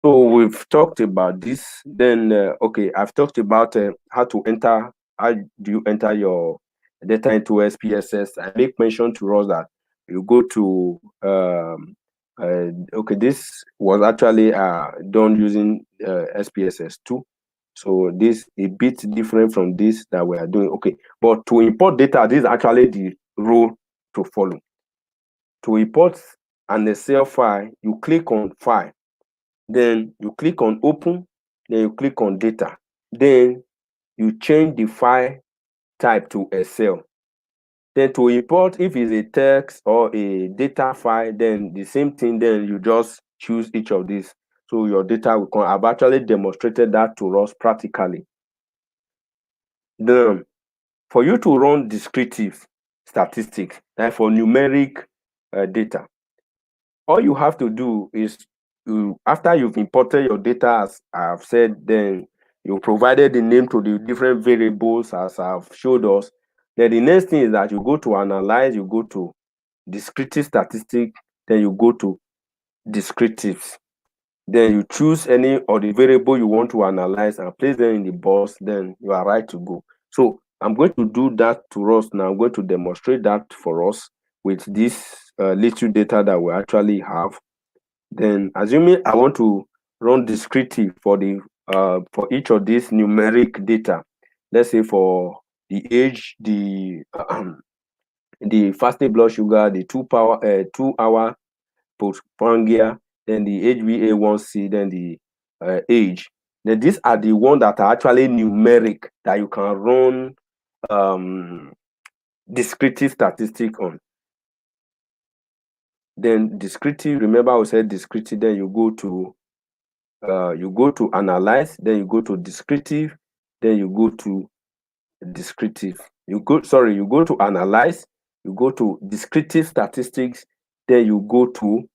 Speaker 1: So we've talked about this. Then okay, I've talked about how do you enter your data into SPSS. I make mention to us that you go to okay, this was actually done using SPSS2. So this a bit different from this that we are doing. Okay, but to import data, this is actually the rule to follow. To import an Excel file, you click on File, then you click on Open, then you click on Data. Then you change the file type to Excel. Then to import, if it's a text or a data file, then the same thing, then you just choose each of these. So your data will come. I've actually demonstrated that to us practically. Then for you to run descriptive statistics, like for numeric data, all you have to do is, after you've imported your data, as I've said, then you provided the name to the different variables as I've showed us. Then the next thing is that you go to analyze, you go to descriptive statistic, then you go to descriptives. Then you choose any of the variable you want to analyze and place them in the box, then you are right to go. So I'm going to do that to us now. I'm going to demonstrate that for us with this little data that we actually have. Then assuming I want to run descriptive for each of these numeric data, let's say for the age, the the fasting blood sugar, the 2 hour postprandial, then the HbA1c, then the age. Then these are the ones that are actually numeric that you can run descriptive statistic on. Then descriptive, remember I said descriptive, then you go to analyze, then you go to descriptive, then you go to descriptive. You go to analyze, you go to descriptive statistics, then you go to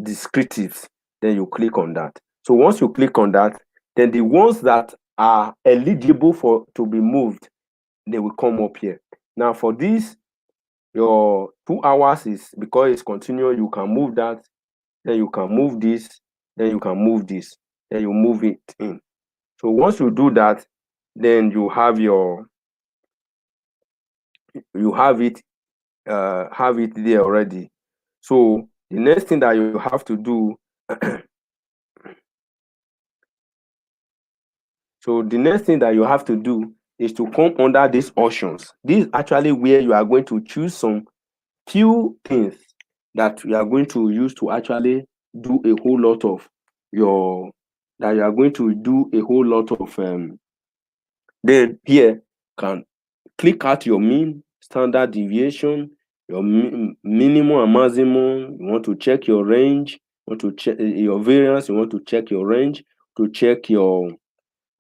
Speaker 1: descriptives, then you click on that. So once you click on that, then the ones that are eligible for to be moved, they will come up here. Now for this, your 2 hours is because it's continuous, you can move that, then you can move this, then you can move this, then you move it in. So once you do that, then you have it there already. So the next thing that you have to do is to come under these options. This is actually where you are going to choose some few things that you are going to use to actually do a whole lot of then here can click out your mean, standard deviation, your minimum and maximum. You want to check your range, you want to check your variance, you want to check your range, to check your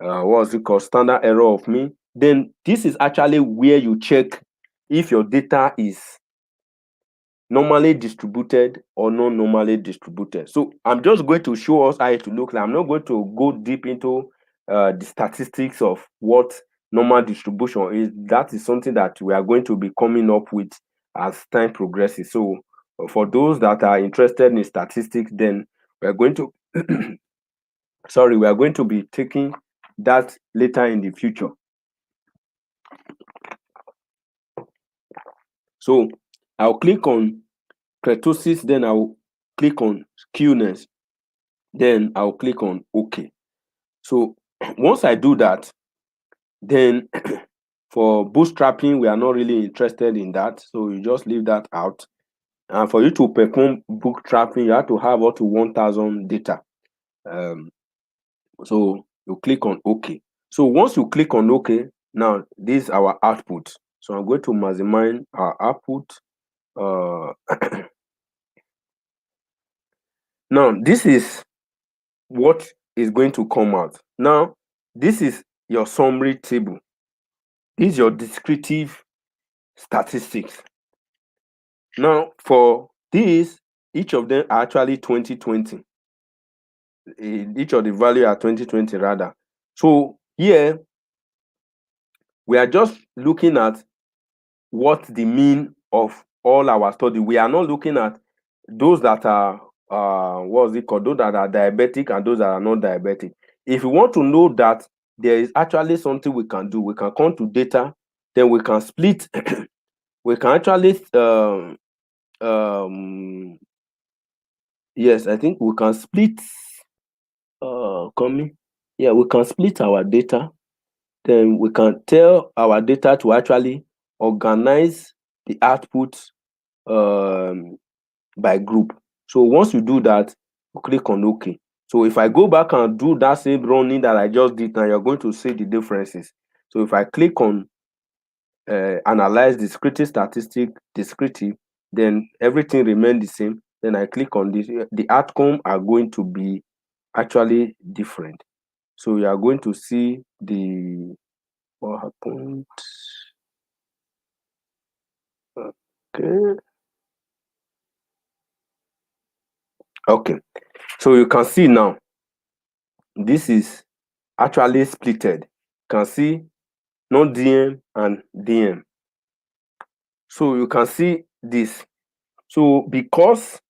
Speaker 1: what's it called, standard error of mean. Then this is actually where you check if your data is normally distributed or not normally distributed. So I'm just going to show us how it to look like. I'm not going to go deep into the statistics of what normal distribution is. That is something that we are going to be coming up with as time progresses. So for those that are interested in statistics, then we are going to we are going to be taking that later in the future. So I'll click on kurtosis, then I'll click on skewness, then I'll click on OK. So once I do that, then for bootstrapping, we are not really interested in that. So you just leave that out. And for you to perform bootstrapping, you have to have up to 1,000 data. So you click on OK. So once you click on OK, now this is our output. So I'm going to maximize our output. Now this is what is going to come out. Now this is your summary table. This is your descriptive statistics. Now for this, each of them are actually 2020. Each of the value are 2020 rather. So here we are just looking at what the mean of all our study. We are not looking at those that are those that are diabetic and those that are not diabetic. If you want to know that there is actually something we can do, we can come to data, then we can split. We can actually yes, I think we can split we can split our data. Then we can tell our data to actually organize the output by group. So once you do that, you click on OK. So if I go back and do that same running that I just did now, you're going to see the differences. So if I click on analyze descriptive statistic, descriptive, then everything remains the same. Then I click on this, the outcome are going to be actually different. So you are going to see the what happened. Okay, so you can see now this is actually splitted. You can see non-DM and DM. So you can see this. So because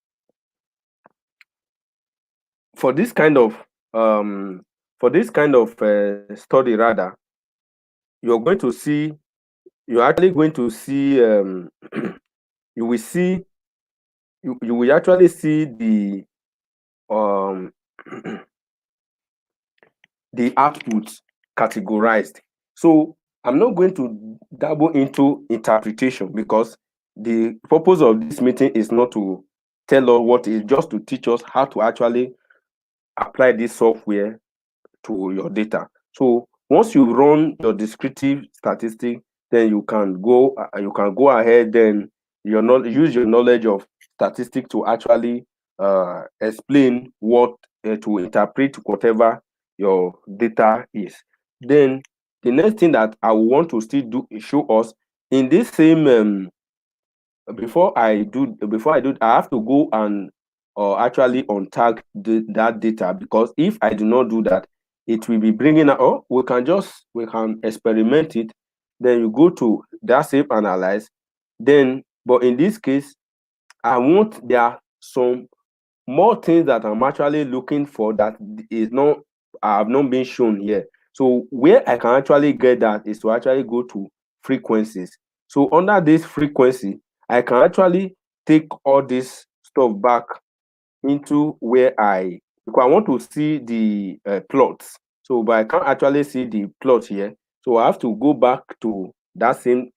Speaker 1: for this kind of study rather, you're actually going to see you will actually see the the outputs categorized. So I'm not going to dabble into interpretation because the purpose of this meeting is not to tell us what is, just to teach us how to actually apply this software to your data. So once you run your descriptive statistic, then you can go ahead, then use your knowledge of statistics to actually explain what to interpret whatever your data is. Then the next thing that I want to still do is show us in this same before I do, I have to go and actually untag that data, because if I do not do that, it will be bringing out. Oh, we can experiment it. Then you go to that save analyze. Then, but in this case, I want there are some more things that I'm actually looking for that is not have not been shown here. So where I can actually get that is to actually go to frequencies. So under this frequency, I can actually take all this stuff back into where because I want to see the plots. So, but I can't actually see the plot here. So I have to go back to that same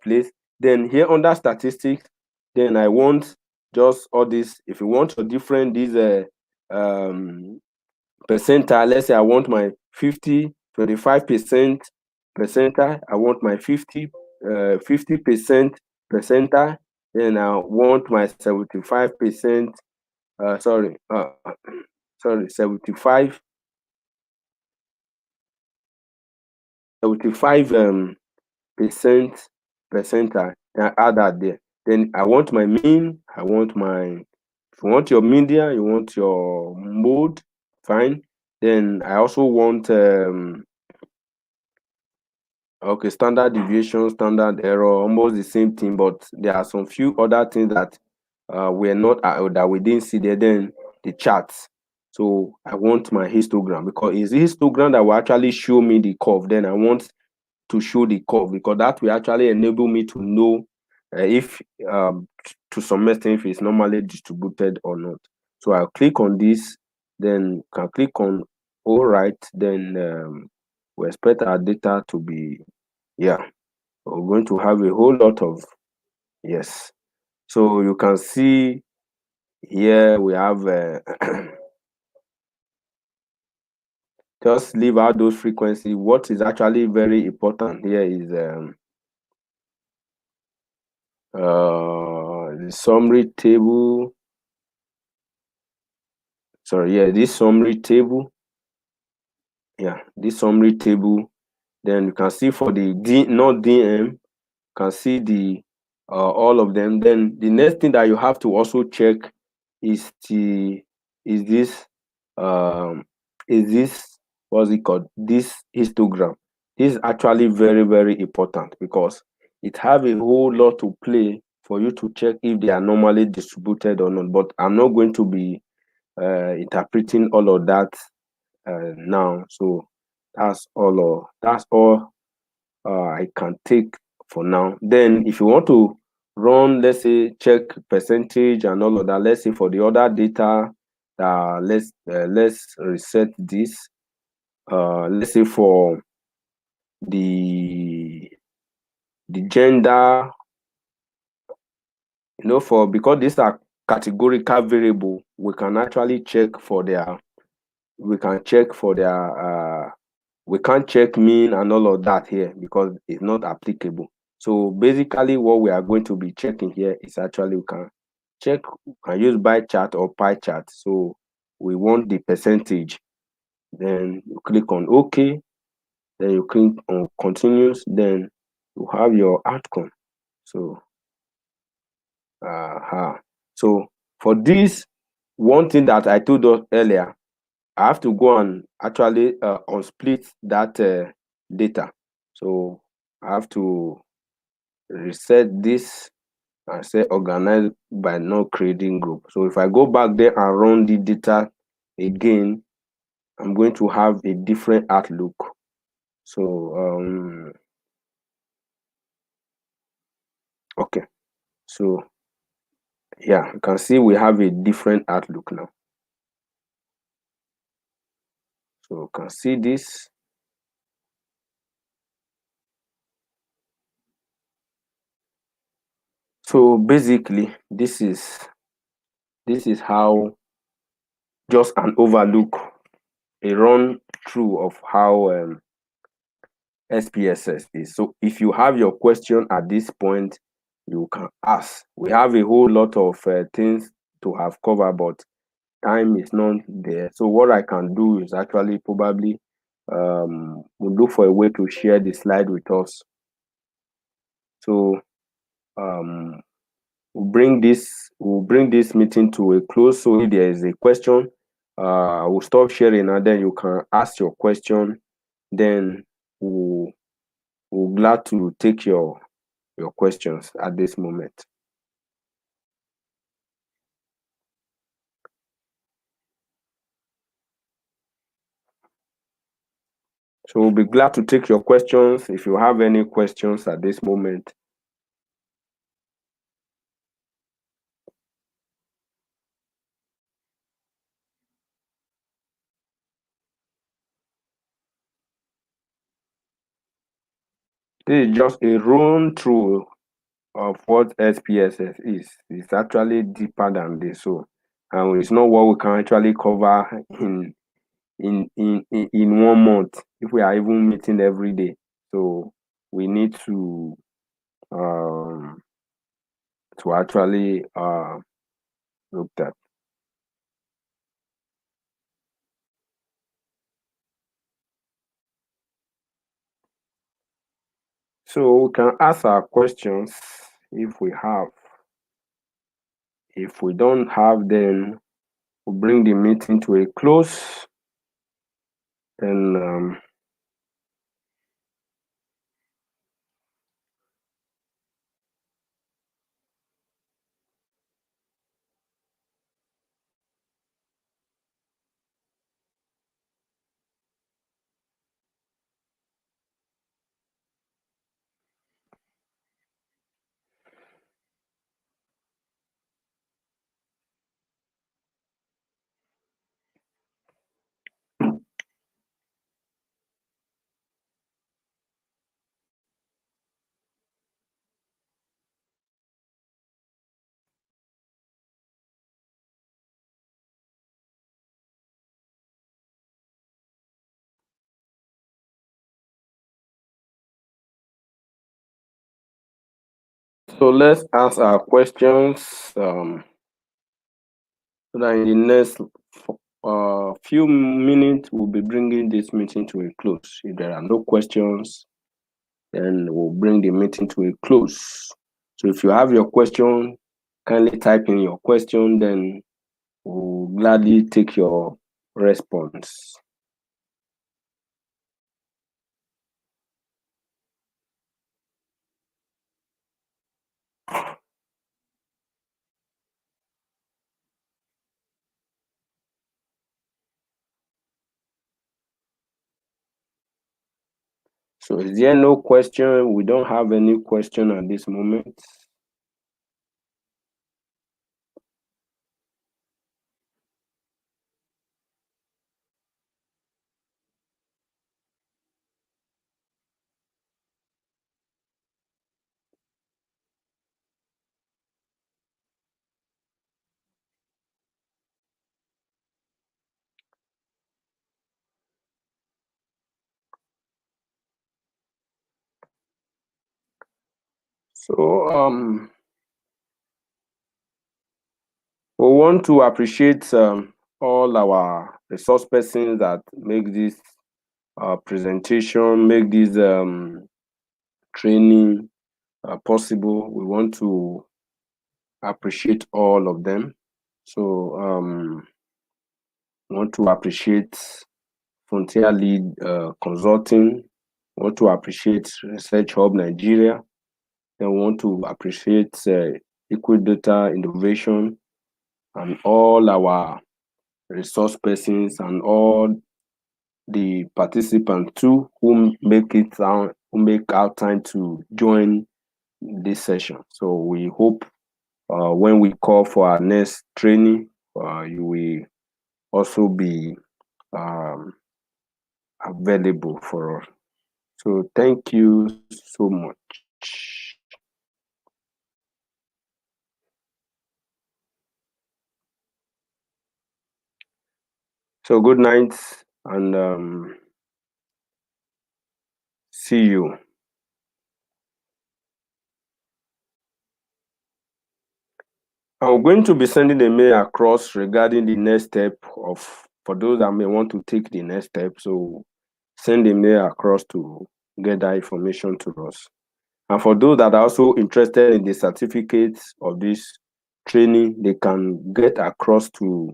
Speaker 1: place. Then here under statistics, then I want just all this. If you want to different these um percentile, let's say I want my 50, 25% percentile, I want my 50% percentile, then I want my 75%, sorry, sorry, 75 percent percentile, and add that there. Then I want my mean, I want my, if you want your media, you want your mode, fine. Then I also want okay, standard deviation, standard error, almost the same thing, but there are some few other things that we're not that we didn't see there. Then the charts. So I want my histogram, because it's the histogram that will actually show me the curve. Then I want to show the curve, because that will actually enable me to know if to some extent if it's normally distributed or not. So I'll click on this, then can click on all right, then we expect our data to be, yeah, we're going to have a whole lot of, yes. So you can see here we have just leave out those frequencies. What is actually very important here is the summary table. Sorry, yeah, this summary table. Yeah, this summary table. Then you can see for the not DM, can see the all of them. Then the next thing that you have to also check is the is this um is this what's it called, this histogram. This is actually very very important, because it have a whole lot to play for you to check if they are normally distributed or not. But I'm not going to be interpreting all of that now. So that's all I can take for now. Then if you want to run, let's say, check percentage and all of that, let's say for the other data, let's reset this. Let's say for the gender, for, because these are categorical variable, we can actually check for their, we can check for their we can't check mean and all of that here because it's not applicable. So basically what we are going to be checking here is actually we can use bar chart or pie chart. So we want the percentage, then you click on OK, then you click on continuous, then you have your outcome. So so for this, one thing that I told us earlier, I have to go and actually unsplit that data. So I have to reset this and say organize by not creating group. So if I go back there and run the data again, I'm going to have a different outlook. So okay, so yeah, you can see we have a different outlook now. So you can see this. So basically, this is how, just an overlook, a run through of how SPSS is. So if you have your question at this point, you can ask. We have a whole lot of things to have covered, but time is not there. So what I can do is actually probably we'll look for a way to share the slide with us. So um, we'll bring this meeting to a close. So if there is a question, we'll stop sharing and then you can ask your question. Then we'll glad to take your questions at this moment. So we'll be glad to take your questions if you have any questions at this moment. This is just a run through of what SPSS is. It's actually deeper than this. So, and it's not what we can actually cover in 1 month if we are even meeting every day. So we need to actually look at. So we can ask our questions if we have. If we don't have, then we'll bring the meeting to a close. And so let's ask our questions so that in the next few minutes we'll be bringing this meeting to a close. If there are no questions, then we'll bring the meeting to a close. So if you have your question, kindly type in your question, then we'll gladly take your response. So is there no question? We don't have any question at this moment. So we want to appreciate all our resource persons that make this presentation, make this training possible. We want to appreciate all of them. So want to appreciate Frontier Lead Consulting, want to appreciate Research Hub Nigeria, then want to appreciate Equidata Innovation and all our resource persons and all the participants too who make out time to join this session. So we hope when we call for our next training, you will also be available for us. So thank you so much. So good night, and see you. I'm going to be sending a mail across regarding the next step of, for those that may want to take the next step. So send a mail across to get that information to us. And for those that are also interested in the certificates of this training, they can get across to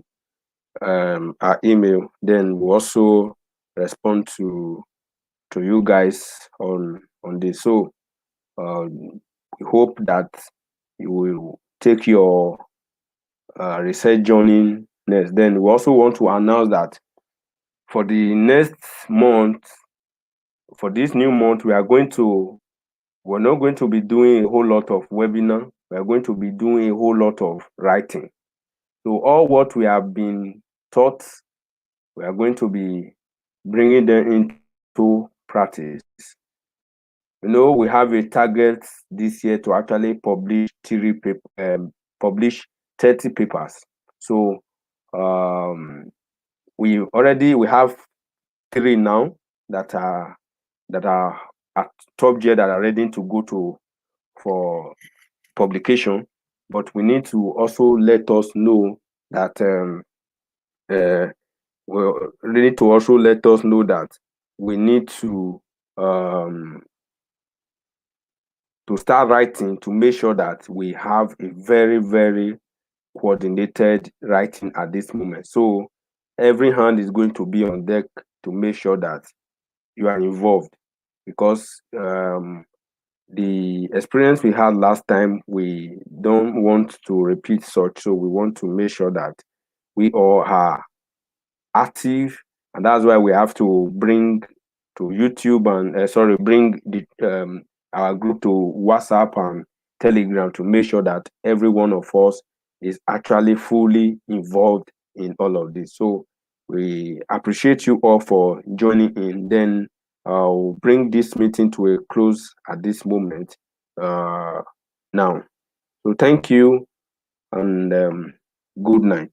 Speaker 1: our email. Then we'll also respond to you guys on this. So we hope that you will take your research journey next. Then we also want to announce that for the next month, for this new month, we're not going to be doing a whole lot of webinar. We are going to be doing a whole lot of writing. So all what we have been taught, we are going to be bringing them into practice. You know, we have a target this year to actually publish publish 30 papers. So we have 3 now that are at top tier, that are ready to go to for publication, but we need to also let us know that we need to also let us know that we need to start writing, to make sure that we have a very, very coordinated writing at this moment. So every hand is going to be on deck to make sure that you are involved, because the experience we had last time, we don't want to repeat such. So we want to make sure that we all are active, and that's why we have to bring to YouTube and bring the our group to WhatsApp and Telegram, to make sure that every one of us is actually fully involved in all of this. So we appreciate you all for joining in. Then I'll bring this meeting to a close at this moment now. So thank you, and good night.